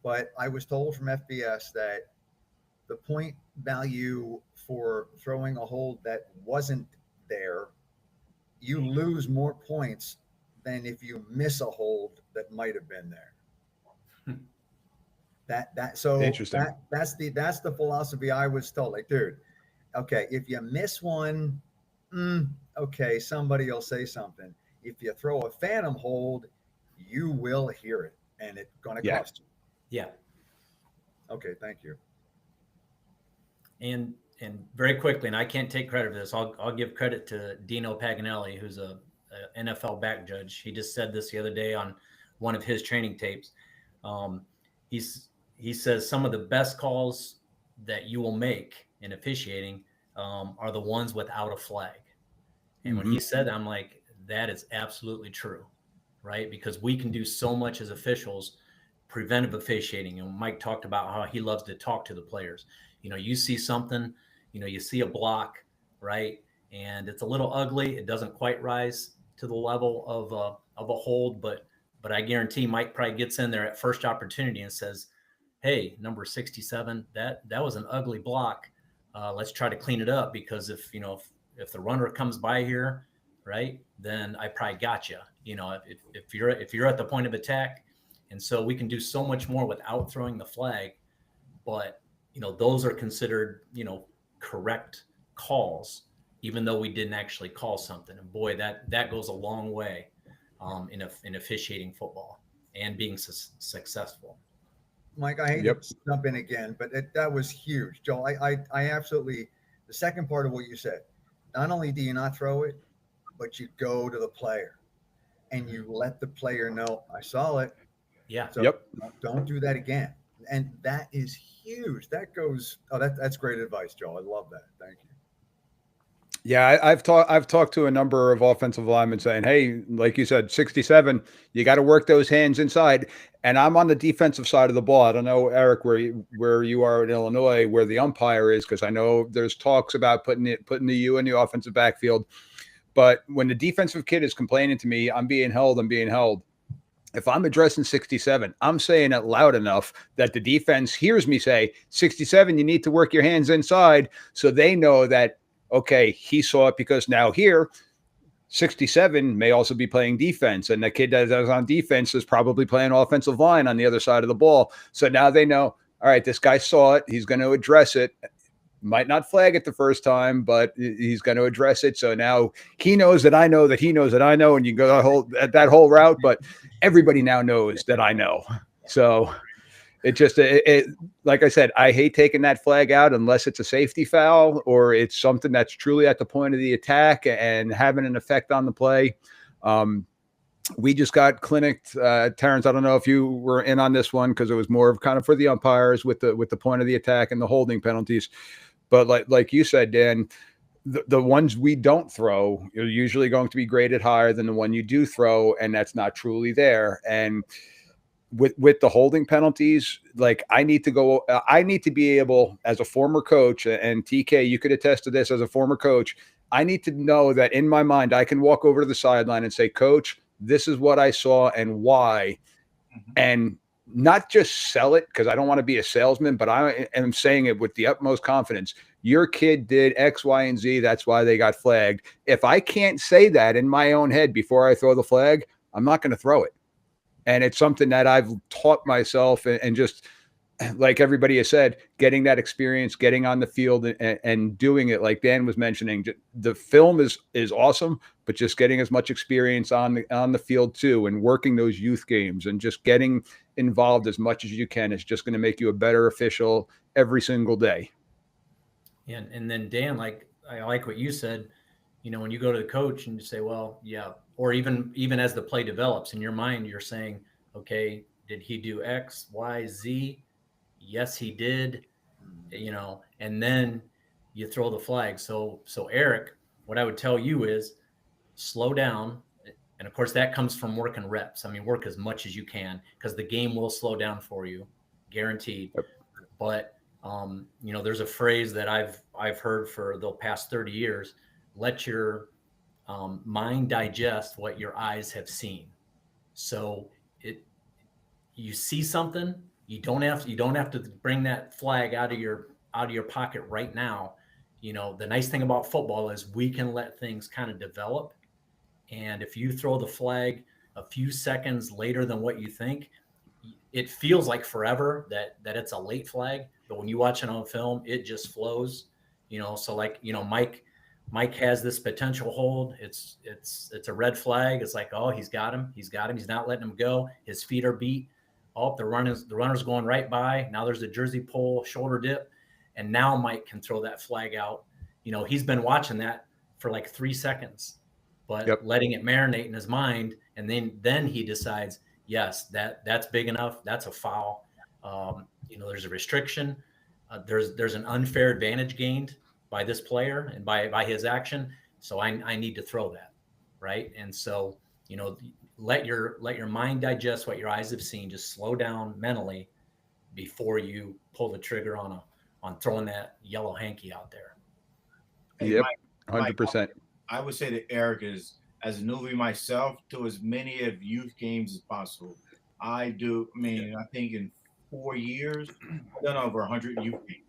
S3: But I was told from FBS that the point value for throwing a hold that wasn't there, you lose more points than if you miss a hold that might have been there. So
S1: interesting.
S3: That's the philosophy I was told. Like, dude, okay, if you miss one, okay, somebody will say something. If you throw a phantom hold, you will hear it, and it's going to cost you.
S2: Yeah.
S3: Okay, thank you.
S2: And very quickly, and I can't take credit for this, I'll give credit to Dino Paganelli, who's a NFL back judge. He just said this the other day on one of his training tapes. he says some of the best calls that you will make in officiating are the ones without a flag. And when he said that, I'm like, that is absolutely true, right? Because we can do so much as officials, preventive officiating. And Mike talked about how he loves to talk to the players. You see something, you see a block, right? And it's a little ugly. It doesn't quite rise to the level of a hold, but I guarantee Mike probably gets in there at first opportunity and says, hey, number 67, that was an ugly block. Let's try to clean it up, because if the runner comes by here, right, then I probably got you. If you're at the point of attack, and so we can do so much more without throwing the flag, but those are considered correct calls, even though we didn't actually call something. And boy, that goes a long way in officiating football and being successful.
S3: Mike, I hate to jump in again, but that was huge, Joel. I absolutely, the second part of what you said, not only do you not throw it, but you go to the player and you let the player know, I saw it.
S2: Yeah.
S3: So don't do that again. And that is huge. That goes, that's great advice, Joel. I love that. Thank you.
S1: Yeah, I've talked to a number of offensive linemen saying, hey, like you said, 67, you got to work those hands inside. And I'm on the defensive side of the ball. I don't know, Eric, where you are in Illinois, where the umpire is, because I know there's talks about putting the U in the offensive backfield. But when the defensive kid is complaining to me, I'm being held. If I'm addressing 67, I'm saying it loud enough that the defense hears me say, 67, you need to work your hands inside, so they know that, okay, he saw it, because now here, 67 may also be playing defense, and the kid that is on defense is probably playing offensive line on the other side of the ball. So now they know, all right, this guy saw it. He's going to address it. Might not flag it the first time, but he's going to address it. So now he knows that I know that he knows that I know, and you go that whole route, but everybody now knows that I know. So it just, like I said, I hate taking that flag out unless it's a safety foul or it's something that's truly at the point of the attack and having an effect on the play. We just got clinicked. Terrence, I don't know if you were in on this one, because it was more of kind of for the umpires with the point of the attack and the holding penalties. But like you said, Dan, the ones we don't throw are usually going to be graded higher than the one you do throw, and that's not truly there. And with the holding penalties, like I need to be able, as a former coach, and TK, you could attest to this as a former coach, I need to know that in my mind, I can walk over to the sideline and say, Coach, this is what I saw and why. And not just sell it, because I don't want to be a salesman, but I am saying it with the utmost confidence. Your kid did X, Y, and Z. That's why they got flagged. If I can't say that in my own head before I throw the flag, I'm not going to throw it. And it's something that I've taught myself, and just like everybody has said, getting that experience, getting on the field and doing it, like Dan was mentioning, the film is awesome, but just getting as much experience on the field too, and working those youth games and just getting involved as much as you can is just going to make you a better official every single day.
S2: And then Dan, I like what you said, when you go to the coach and you say, well, yeah, or even as the play develops in your mind, you're saying, okay, did he do X, Y, Z? Yes, he did, and then you throw the flag. So Eric, what I would tell you is slow down. And of course that comes from working reps. I mean, work as much as you can, because the game will slow down for you, guaranteed. Yep. But there's a phrase that I've heard for the past 30 years, let your mind digest what your eyes have seen. So you see something, you don't have to bring that flag out of your pocket right now. The nice thing about football is we can let things kind of develop. And if you throw the flag a few seconds later than what you think, it feels like forever that it's a late flag. But when you watch it on film, it just flows. So Mike has this potential hold. It's a red flag. It's like, oh, he's got him. He's not letting him go. His feet are beat. Oh, the runner's going right by. Now there's a jersey pull, shoulder dip, and now Mike can throw that flag out. He's been watching that for like 3 seconds, but letting it marinate in his mind, and then he decides, yes, that's big enough. That's a foul. There's a restriction. There's an unfair advantage gained by this player and by his action. So I need to throw that, right? And so, let your mind digest what your eyes have seen. Just slow down mentally before you pull the trigger on throwing that yellow hanky out there.
S4: Hey,
S1: Yep,
S4: Mike,
S1: 100%.
S4: I would say to Eric is, as a newbie myself, to as many of youth games as possible. I think in 4 years, I've done over 100 youth games.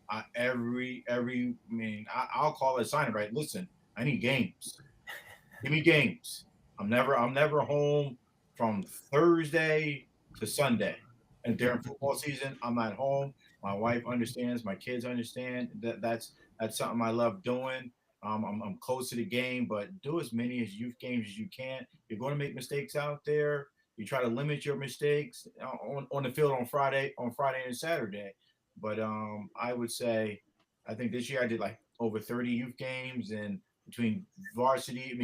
S4: I'll call it a sign, right? Listen, I need games. Give me games. I'm never home from Thursday to Sunday. And during football season, I'm not home. My wife understands. My kids understand that's something I love doing. I'm close to the game, but do as many as youth games as you can. You're going to make mistakes out there. You try to limit your mistakes on the field on Friday and Saturday. But I would say, I think this year I did like over 30 youth games, and between varsity,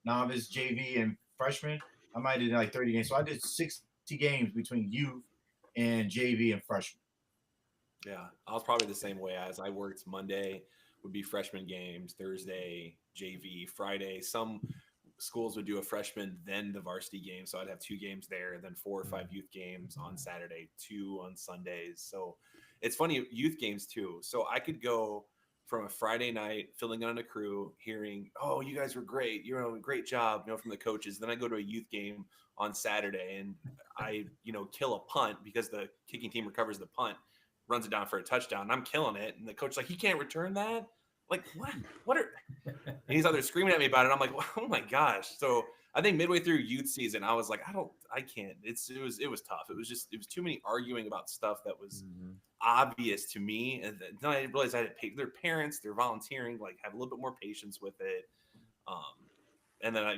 S4: novice, JV, and freshman, I might have did like 30 games. So I did 60 games between youth and JV and freshman.
S5: Yeah, I was probably the same way. As I worked Monday would be freshman games, Thursday JV, Friday. Some schools would do a freshman, then the varsity game. So I'd have 2 games there, then 4 or 5 youth games on Saturday, 2 on Sundays. So it's funny, youth games too. So I could go from a Friday night filling on a crew, hearing, "Oh, you guys were great. You're doing a great job," from the coaches. Then I go to a youth game on Saturday and I, kill a punt because the kicking team recovers the punt, runs it down for a touchdown. And I'm killing it. And the coach's like, "He can't return that?" Like, what are, and he's out there screaming at me about it. I'm like, oh my gosh. So I think midway through youth season, I was like, I can't, it was tough. It was too many arguing about stuff that was obvious to me. And then I realized I had to pay their parents, they're volunteering, like have a little bit more patience with it. And then I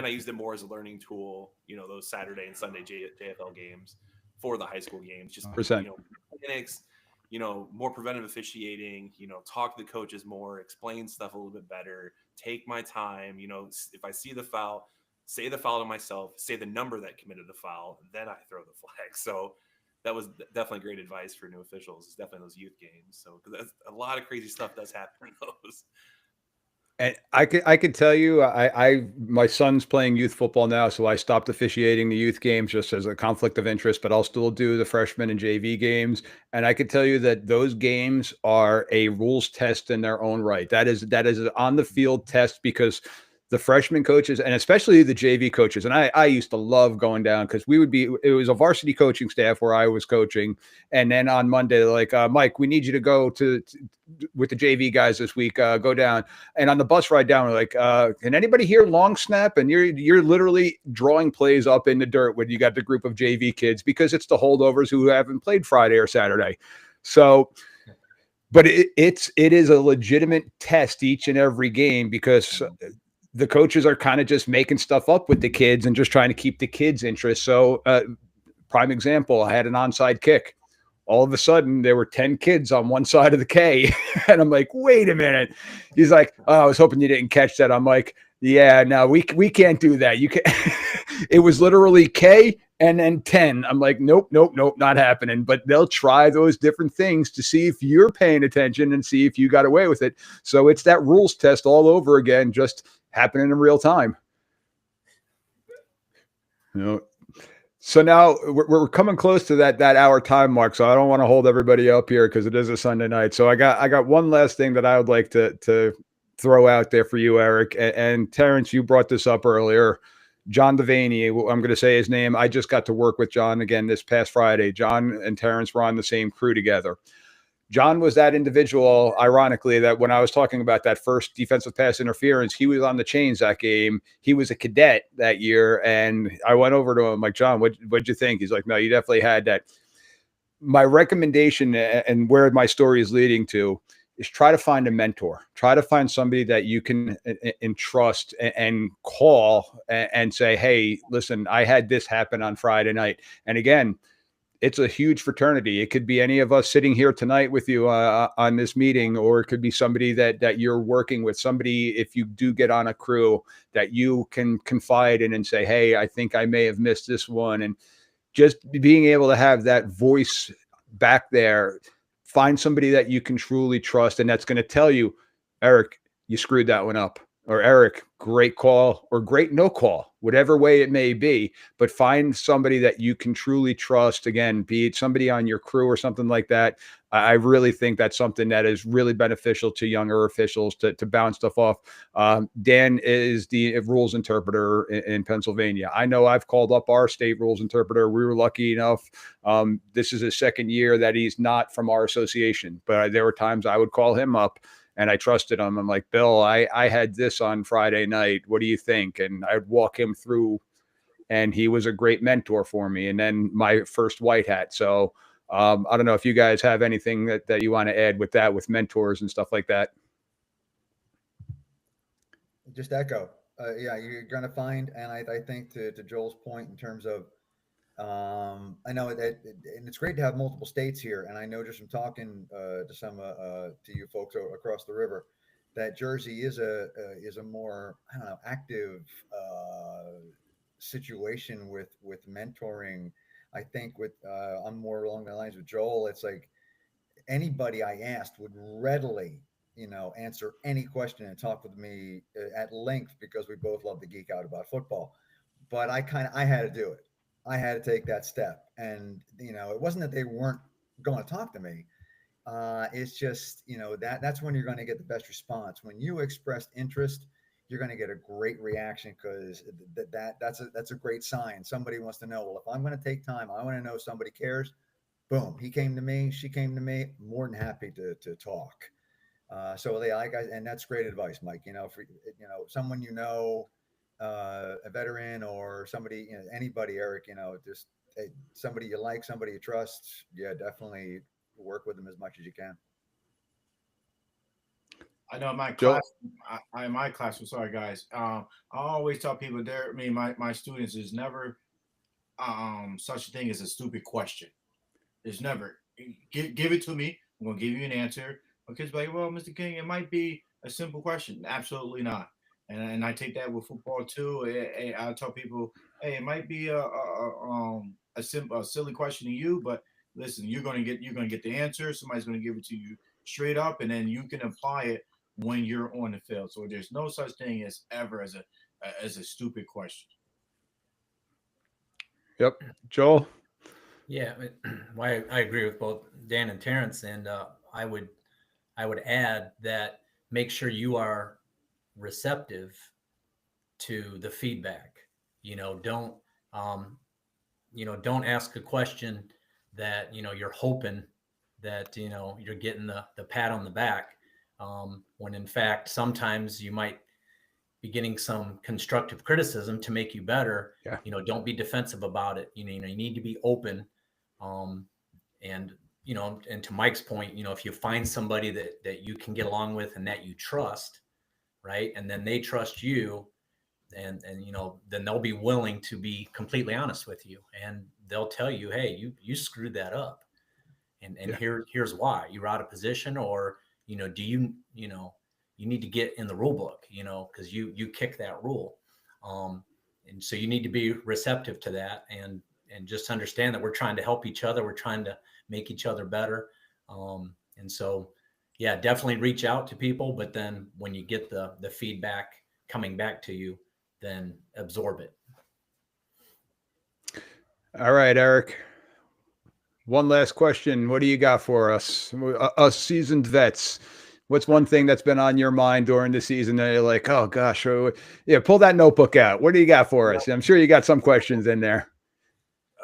S5: used it more as a learning tool, those Saturday and Sunday JFL games for the high school games, just, clinics, more preventive officiating, talk to the coaches more, explain stuff a little bit better, take my time, if I see the foul, say the foul to myself, say the number that committed the foul, then I throw the flag. So that was definitely great advice for new officials. It's definitely those youth games. So because a lot of crazy stuff does happen in those.
S1: And I could tell you, my son's playing youth football now, so I stopped officiating the youth games just as a conflict of interest, but I'll still do the freshman and JV games. And I could tell you that those games are a rules test in their own right. That is an on the field test, because the freshman coaches, and especially the JV coaches, and I used to love going down, because it was a varsity coaching staff where I was coaching. And then on Monday, they're like, "Mike, we need you to go with the JV guys this week, go down." And on the bus ride down, we're like, "Can anybody hear long snap?" And you're literally drawing plays up in the dirt when you got the group of JV kids, because it's the holdovers who haven't played Friday or Saturday. So, but it is a legitimate test each and every game, because the coaches are kind of just making stuff up with the kids and just trying to keep the kids' interest. So, prime example, I had an onside kick. All of a sudden, there were 10 kids on one side of the K. And I'm like, wait a minute. He's like, "Oh, I was hoping you didn't catch that." I'm like, "Yeah, no, we can't do that. You can." It was literally K and then 10. I'm like, nope, not happening. But they'll try those different things to see if you're paying attention and see if you got away with it. So it's that rules test all over again, just happening in real time. So now we're coming close to that hour time mark. So I don't want to hold everybody up here, because it is a Sunday night. So I got one last thing that I would like to throw out there for you, Eric. And Terrence, you brought this up earlier. John Devaney, I'm going to say his name. I just got to work with John again this past Friday. John and Terrence were on the same crew together. John was that individual, ironically, that when I was talking about that first defensive pass interference, he was on the chains that game. He was a cadet that year. And I went over to him like, "John, what'd you think?" He's like, "No, you definitely had that." My recommendation, and where my story is leading to, is try to find a mentor. Try to find somebody that you can entrust and call and say, "Hey, listen, I had this happen on Friday night." And again, it's a huge fraternity. It could be any of us sitting here tonight with you on this meeting, or it could be somebody that you're working with, somebody, if you do get on a crew, that you can confide in and say, "Hey, I think I may have missed this one." And just being able to have that voice back there, find somebody that you can truly trust, and that's going to tell you, Eric, you screwed that one up, or Eric, great call, or great no call, whatever way it may be. But find somebody that you can truly trust. Again, be it somebody on your crew or something like that. I really think that's something that is really beneficial to younger officials to bounce stuff off. Dan is the rules interpreter in Pennsylvania. I know I've called up our state rules interpreter. We were lucky enough. This is his second year that he's not from our association, but there were times I would call him up and I trusted him. I'm like, Bill, I had this on Friday night. What do you think? And I'd walk him through, and he was a great mentor for me. And then my first white hat. So I don't know if you guys have anything that you want to add with that, with mentors and stuff like that.
S3: Just echo. Yeah, you're going to find, and I think to Joel's point in terms of, I know that, and it's great to have multiple states here. And I know just from talking to some to you folks across the river, that Jersey is a more, I don't know, active situation with mentoring. I think with I'm more along the lines with Joel. It's like anybody I asked would readily, answer any question and talk with me at length, because we both love to geek out about football. But I had to do it. I had to take that step. And, it wasn't that they weren't going to talk to me. It's just, that's when you're going to get the best response. When you expressed interest, you're going to get a great reaction, because that's a great sign. Somebody wants to know, well, if I'm going to take time, I want to know somebody cares. Boom. He came to me. She came to me. More than happy to talk. So guys, and that's great advice, Mike. For someone a veteran or somebody, anybody, Eric, just somebody you like, somebody you trust. Yeah, definitely work with them as much as you can.
S4: I know in my class, in my classroom, sorry guys. I always tell people my students is never such a thing as a stupid question. There's never give it to me. I'm gonna give you an answer. My kids be like, well, Mr. King, it might be a simple question. Absolutely not. And I take that with football too. I tell people, hey, it might be a silly question to you, but listen, you're gonna get the answer. Somebody's gonna give it to you straight up, and then you can apply it when you're on the field. So there's no such thing as ever as a stupid question.
S1: Yep, Joel.
S2: Yeah, I agree with both Dan and Terrence, and I would add that make sure you are receptive to the feedback. Don't ask a question that you're hoping that you're getting the pat on the back, when in fact sometimes you might be getting some constructive criticism to make you better.
S1: Yeah.
S2: Don't be defensive about it. You need to be open, and to Mike's point, if you find somebody that you can get along with and that you trust, right, and then they trust you, and then they'll be willing to be completely honest with you, and they'll tell you, hey, you screwed that up, and yeah. Here's why. You're out of position, or do you need to get in the rule book, because you kicked that rule, and so you need to be receptive to that, and just understand that we're trying to help each other. We're trying to make each other better, and so yeah, definitely reach out to people, but then when you get the feedback coming back to you, then absorb it.
S1: All right, Eric. One last question. What do you got for us? Us seasoned vets. What's one thing that's been on your mind during the season that you're like, oh gosh, yeah, pull that notebook out. What do you got for us? I'm sure you got some questions in there.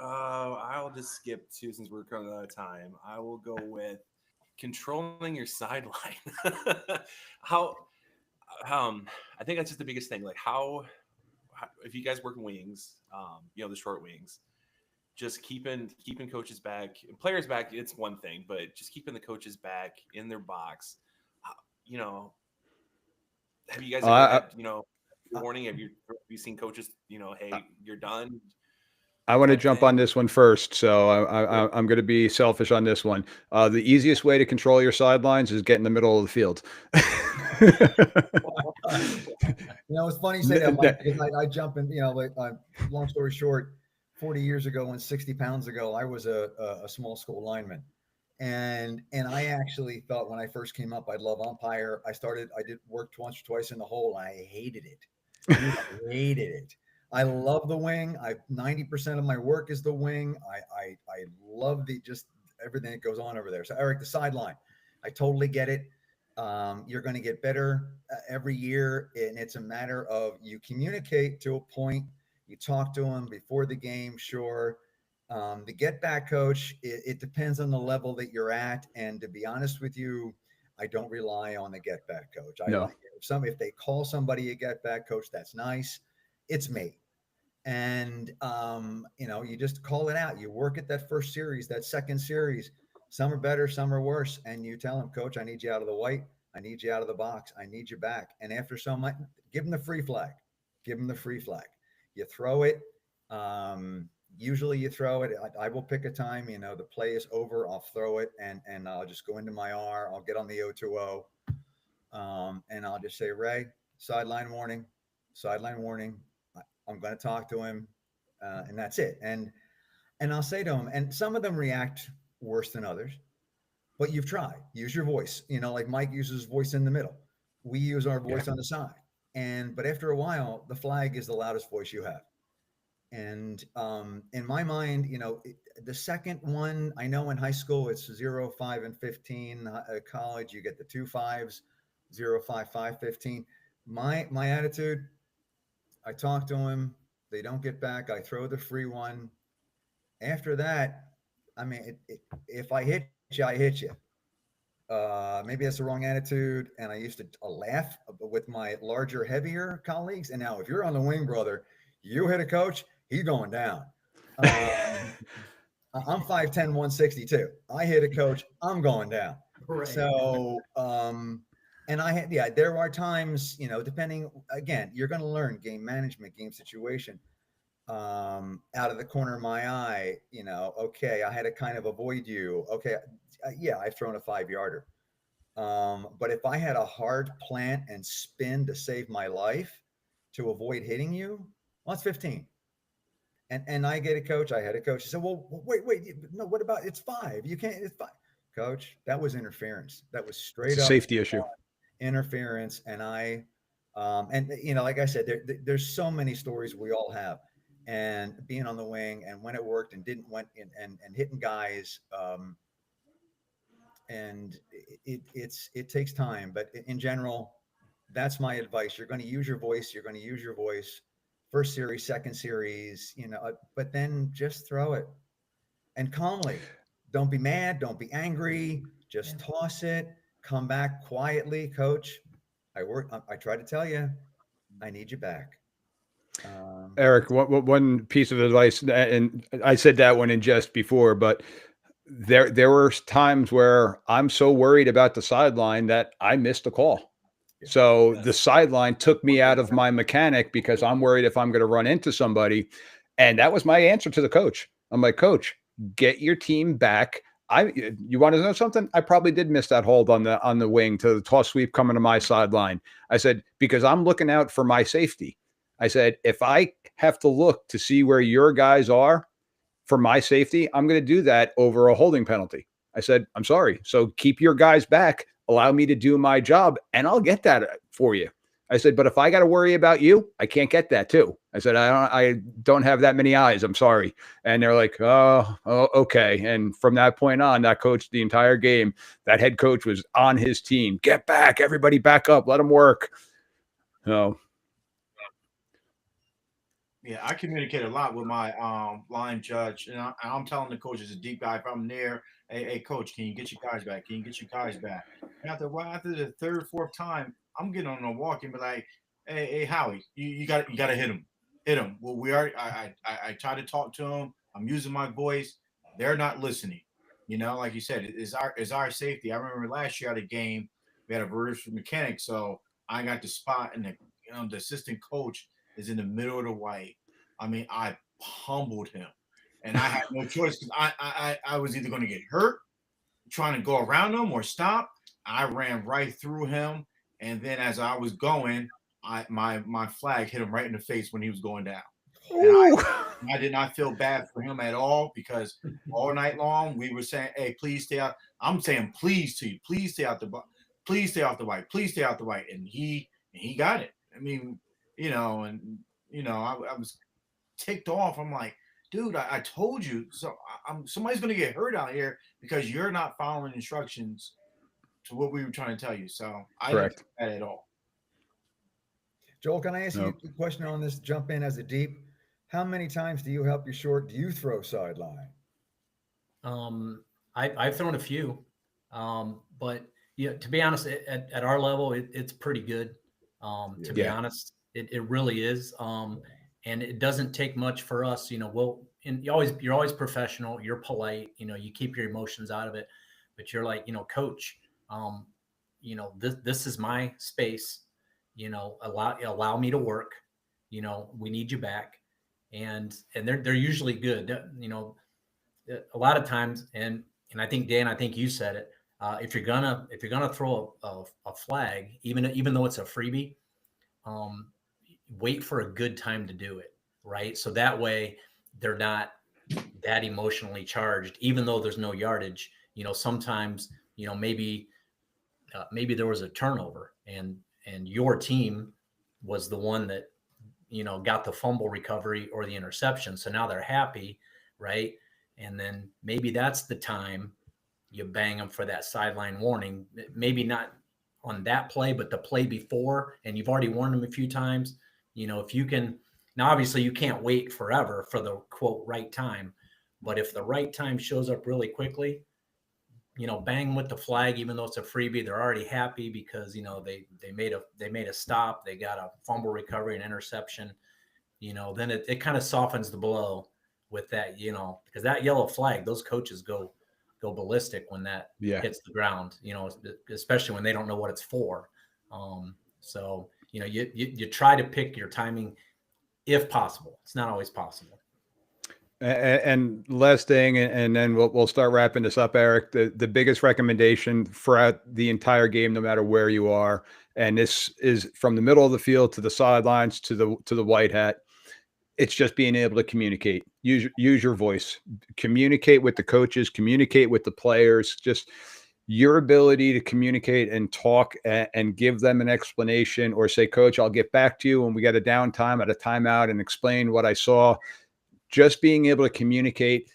S5: I'll just skip two since we're running out of time. I will go with controlling your sideline. I think that's just the biggest thing. Like how if you guys work in wings, the short wings, just keeping coaches back, players back, it's one thing, but just keeping the coaches back in their box. Have you guys ever had, warning? Have you seen coaches, hey, you're done?
S1: I want to jump on this one first, so I'm going to be selfish on this one. The easiest way to control your sidelines is get in the middle of the field.
S3: It's funny you say that, Mike, because I jump in. Long story short, 40 years ago and 60 pounds ago, I was a small school lineman. And I actually thought when I first came up, I'd love umpire. I did work once or twice in the hole. I hated it. Dude, I hated it. I love the wing. 90% of my work is the wing. I love just everything that goes on over there. So Eric, the sideline, I totally get it. You're going to get better every year, and it's a matter of you communicate to a point. You talk to them before the game, sure. The get back coach, it depends on the level that you're at. And to be honest with you, I don't rely on the get back coach.
S1: No.
S3: If they call somebody a get back coach, that's nice. It's me. And, you just call it out. You work at that first series, that second series. Some are better, some are worse. And you tell them, coach, I need you out of the white. I need you out of the box. I need you back. And after so much, give them the free flag. Give them the free flag. You throw it. Usually you throw it. I will pick a time, the play is over. I'll throw it and I'll just go into my R. I'll get on the 0-2-0. And I'll just say, Ray, sideline warning. I'm going to talk to him. And that's it. And I'll say to him, and some of them react worse than others, but you've tried. Use your voice. Like Mike uses his voice in the middle. We use our voice on the side. But after a while, the flag is the loudest voice you have. And in my mind, the second one, I know in high school it's 0, 5, and 15. College, you get the 2 5s, 0, 5, 5, 15. My attitude, I talk to them. They don't get back. I throw the free one. After that, I mean, if I hit you, I hit you. Maybe that's the wrong attitude. And I used to laugh with my larger, heavier colleagues. And now if you're on the wing, brother, you hit a coach, he's going down. I'm 5'10", 162. I hit a coach, I'm going down.
S2: Right.
S3: So, there are times, depending, again, you're going to learn game management, game situation. Out of the corner of my eye, okay, I had to kind of avoid you. Okay. I've thrown a 5-yarder. But if I had a hard plant and spin to save my life to avoid hitting you, well, it's 15. And I had a coach. He said, well, wait, no, what about, it's 5. You can't, it's 5. Coach, that was interference. That was straight up
S1: safety issue.
S3: Interference. And like I said, there's so many stories we all have. And being on the wing and when it worked and didn't went and hitting guys. And it takes time, but in general, that's my advice. You're going to use your voice. First series, second series, but then just throw it and calmly. Don't be mad. Don't be angry. Just toss it. Come back quietly, coach. I try to tell you, I need you back.
S1: Eric, one piece of advice, and I said that one in jest before, but there were times where I'm so worried about the sideline that I missed a call. So the sideline took me out of my mechanic because I'm worried if I'm going to run into somebody. And that was my answer to the coach. I'm like, coach, get your team back. You want to know something? I probably did miss that hold on the wing to the toss sweep coming to my sideline. I said, because I'm looking out for my safety. I said, if I have to look to see where your guys are for my safety, I'm going to do that over a holding penalty. I said, I'm sorry. So keep your guys back. Allow me to do my job, and I'll get that for you. I said, but if I got to worry about you, I can't get that too. I said, I don't have that many eyes. I'm sorry. And they're like, oh, okay. And from that point on, that coach, the entire game, that head coach was on his team. Get back, everybody back up. Let them work. So.
S4: Yeah, I communicate a lot with my line judge, and I'm telling the coach as a deep guy, if I'm there, hey, coach, can you get your guys back? And after the third, fourth time, I'm getting on a walk and be like, hey, Howie, you got to hit him. Well, I try to talk to him. I'm using my voice. They're not listening. Like you said, it's our safety. I remember last year at a game, we had a vertical mechanic, so I got the spot, and the assistant coach is in the middle of the white. I mean, I pummeled him, and I had no choice because I was either going to get hurt trying to go around him or stop. I ran right through him, and then as I was going, my flag hit him right in the face when he was going down.
S1: Ooh.
S4: I did not feel bad for him at all, because all night long we were saying, "Hey, please stay out." I'm saying, "Please to you, please stay out the please stay off the white, please stay out the white," and he got it. I mean, I was ticked off. I'm like, dude, I told you. So somebody's gonna get hurt out here because you're not following instructions to what we were trying to tell you. So I didn't
S1: Correct.
S4: do that at all.
S3: Joel, can I ask
S1: No.
S3: you a question on this? Jump in as a deep. How many times do you help your short? Do you throw sideline?
S2: I've thrown a few, but yeah, to be honest, at our level, it's pretty good. To be
S1: Yeah.
S2: honest, it really is. And it doesn't take much for us, and you're always professional, you're polite, you keep your emotions out of it, but you're like, coach, this is my space, allow me to work, we need you back. And they're usually good, a lot of times. And I think, Dan, I think you said it. If you're gonna throw a flag, even though it's a freebie, um, wait for a good time to do it, right? So that way they're not that emotionally charged, even though there's no yardage. Sometimes, maybe there was a turnover, and your team was the one that got the fumble recovery or the interception. So now they're happy, right? And then maybe that's the time you bang them for that sideline warning. Maybe not on that play, but the play before, and you've already warned them a few times. If you can, now obviously you can't wait forever for the quote right time, but if the right time shows up really quickly, bang with the flag, even though it's a freebie, they're already happy because, they made a stop, they got a fumble recovery, an interception, then it kind of softens the blow with that, because that yellow flag, those coaches go ballistic when that
S1: Yeah.
S2: hits the ground, especially when they don't know what it's for. So, you try to pick your timing if possible. It's not always possible.
S1: And last thing, and then we'll start wrapping this up, Eric. The biggest recommendation throughout the entire game, no matter where you are, and this is from the middle of the field to the sidelines to the white hat. It's just being able to communicate. Use your voice. Communicate with the coaches. Communicate with the players. Just your ability to communicate and talk and give them an explanation, or say, "Coach, I'll get back to you when we get a downtime at a timeout and explain what I saw." Just being able to communicate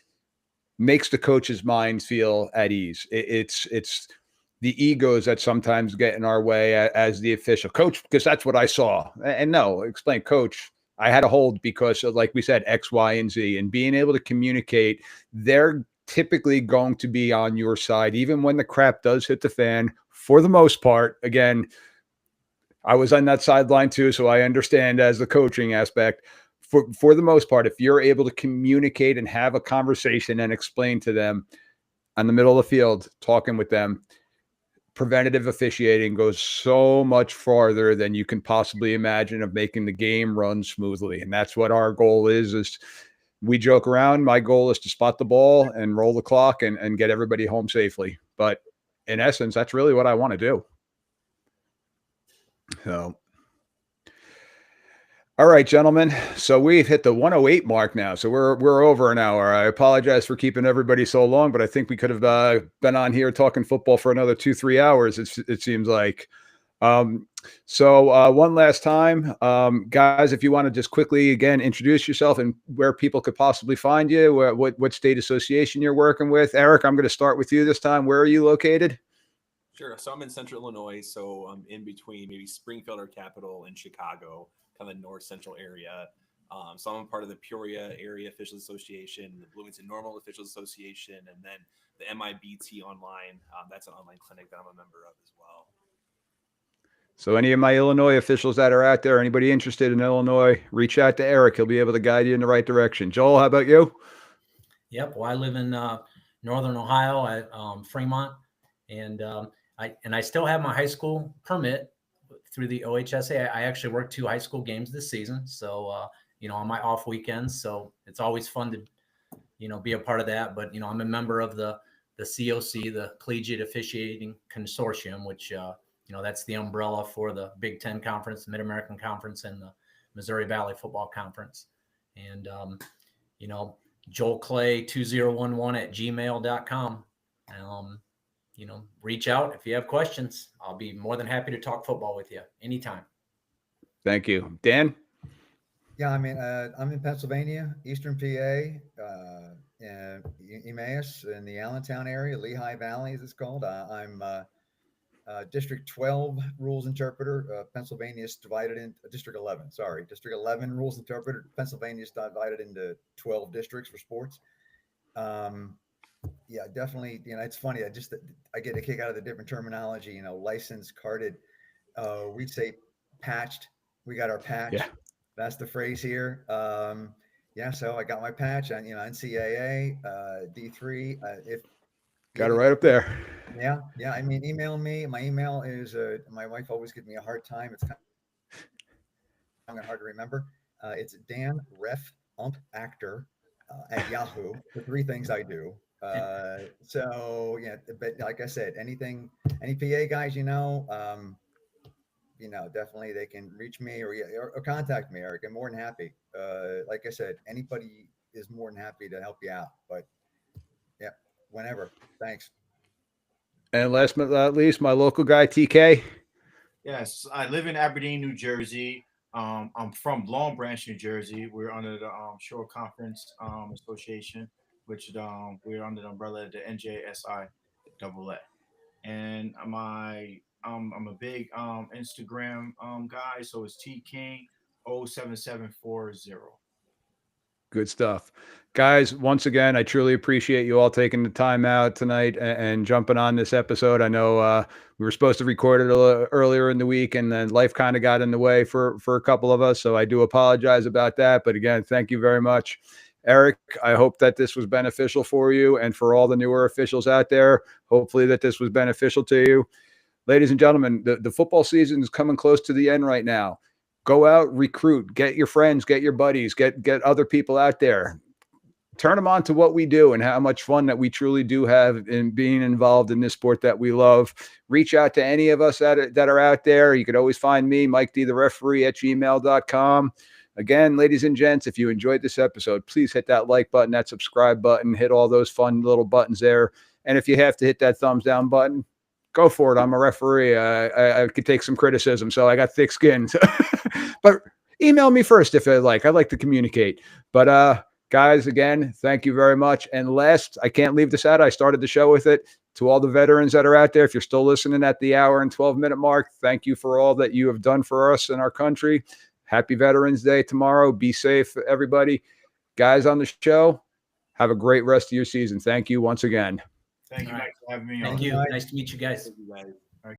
S1: makes the coach's mind feel at ease. It's the egos that sometimes get in our way as the official coach, because that's what I saw. And no, explain, coach, I had a hold because of, like we said, X, Y, and Z. And being able to communicate, they're typically going to be on your side, even when the crap does hit the fan. For the most part, again, I was on that sideline too, so I understand as the coaching aspect. For the most part, if you're able to communicate and have a conversation and explain to them on the middle of the field, talking with them, preventative officiating goes so much farther than you can possibly imagine of making the game run smoothly. And that's what our goal is we joke around. My goal is to spot the ball and roll the clock and get everybody home safely. But in essence, that's really what I want to do. So, all right, gentlemen. So we've hit the 108 mark now. So we're over an hour. I apologize for keeping everybody so long, but I think we could have been on here talking football for another 2-3 hours. It seems like. So one last time, guys, if you want to just quickly again introduce yourself and where people could possibly find you, what state association you're working with. Eric, I'm going to start with you this time. Where are you located?
S5: Sure. So I'm in Central Illinois, so I'm in between maybe Springfield or Capital and Chicago, kind of north central area. So I'm a part of the Peoria Area Officials Association, the Bloomington Normal Officials Association, and then the MIBT Online. That's an online clinic that I'm a member of as well.
S1: So any of my Illinois officials that are out there, anybody interested in Illinois, reach out to Eric. He'll be able to guide you in the right direction. Joel, how about you?
S2: Yep. Well, I live in Northern Ohio at Fremont, and I still have my high school permit through the OHSA. I actually worked 2 high school games this season, so on my off weekends. So it's always fun to be a part of that. But I'm a member of the COC, the Collegiate Officiating Consortium, which that's the umbrella for the Big Ten Conference, the Mid-American Conference, and the Missouri Valley Football Conference. And, you know, joelclay2011@gmail.com. You know, reach out if you have questions. I'll be more than happy to talk football with you anytime.
S1: Thank you. Dan?
S3: Yeah, I mean, I'm in Pennsylvania, Eastern PA, Emmaus in the Allentown area, Lehigh Valley, as it's called. I'm District 12 rules interpreter. Pennsylvania is divided into District 11. Sorry, District 11 rules interpreter. Pennsylvania is divided into 12 districts for sports. Yeah, definitely. You know, it's funny. I get a kick out of the different terminology. You know, licensed, carded. We'd say patched. We got our patch.
S1: Yeah.
S3: That's the phrase here. Yeah, so I got my patch on, you know, NCAA, D3. If
S1: Got it right up there.
S3: Yeah. I mean, email me. My email is my wife always gives me a hard time. It's kind of hard to remember. It's Dan Ref Ump Actor at Yahoo. The three things I do. So yeah, but like I said, any PA guys, you know, definitely they can reach me or contact me, Eric. I'm more than happy. Like I said, anybody is more than happy to help you out. But yeah, whenever. Thanks.
S1: And last but not least, my local guy, TK.
S4: Yes, I live in Aberdeen, New Jersey. I'm from Long Branch, New Jersey. We're under the Shore Conference Association, which we're under the umbrella of the NJSI AA. And I'm a big Instagram guy, so it's tking07740.
S1: Good stuff. Guys, once again, I truly appreciate you all taking the time out tonight and jumping on this episode. I know we were supposed to record it a little earlier in the week, and then life kind of got in the way for a couple of us, so I do apologize about that. But again, thank you very much. Eric, I hope that this was beneficial for you and for all the newer officials out there. Hopefully that this was beneficial to you. Ladies and gentlemen, the football season is coming close to the end right now. Go out, recruit, get your friends, get your buddies, get other people out there. Turn them on to what we do and how much fun that we truly do have in being involved in this sport that we love. Reach out to any of us that are out there. You could always find me, Mike D, the referee, at gmail.com. Again, ladies and gents, if you enjoyed this episode, please hit that like button, that subscribe button, hit all those fun little buttons there. And if you have to hit that thumbs down button, go for it. I'm a referee. I could take some criticism, so I got thick skin. But email me first if I'd like to communicate. But guys, again, thank you very much. And last, I can't leave this out. I started the show with it. To all the veterans that are out there, if you're still listening at the hour and 12-minute mark, thank you for all that you have done for us in our country. Happy Veterans Day tomorrow. Be safe, everybody. Guys on the show, have a great rest of your season. Thank you once again.
S4: Thank you, Mike, for having me on.
S2: Thank you. Nice to meet you guys.
S5: Thank you, guys.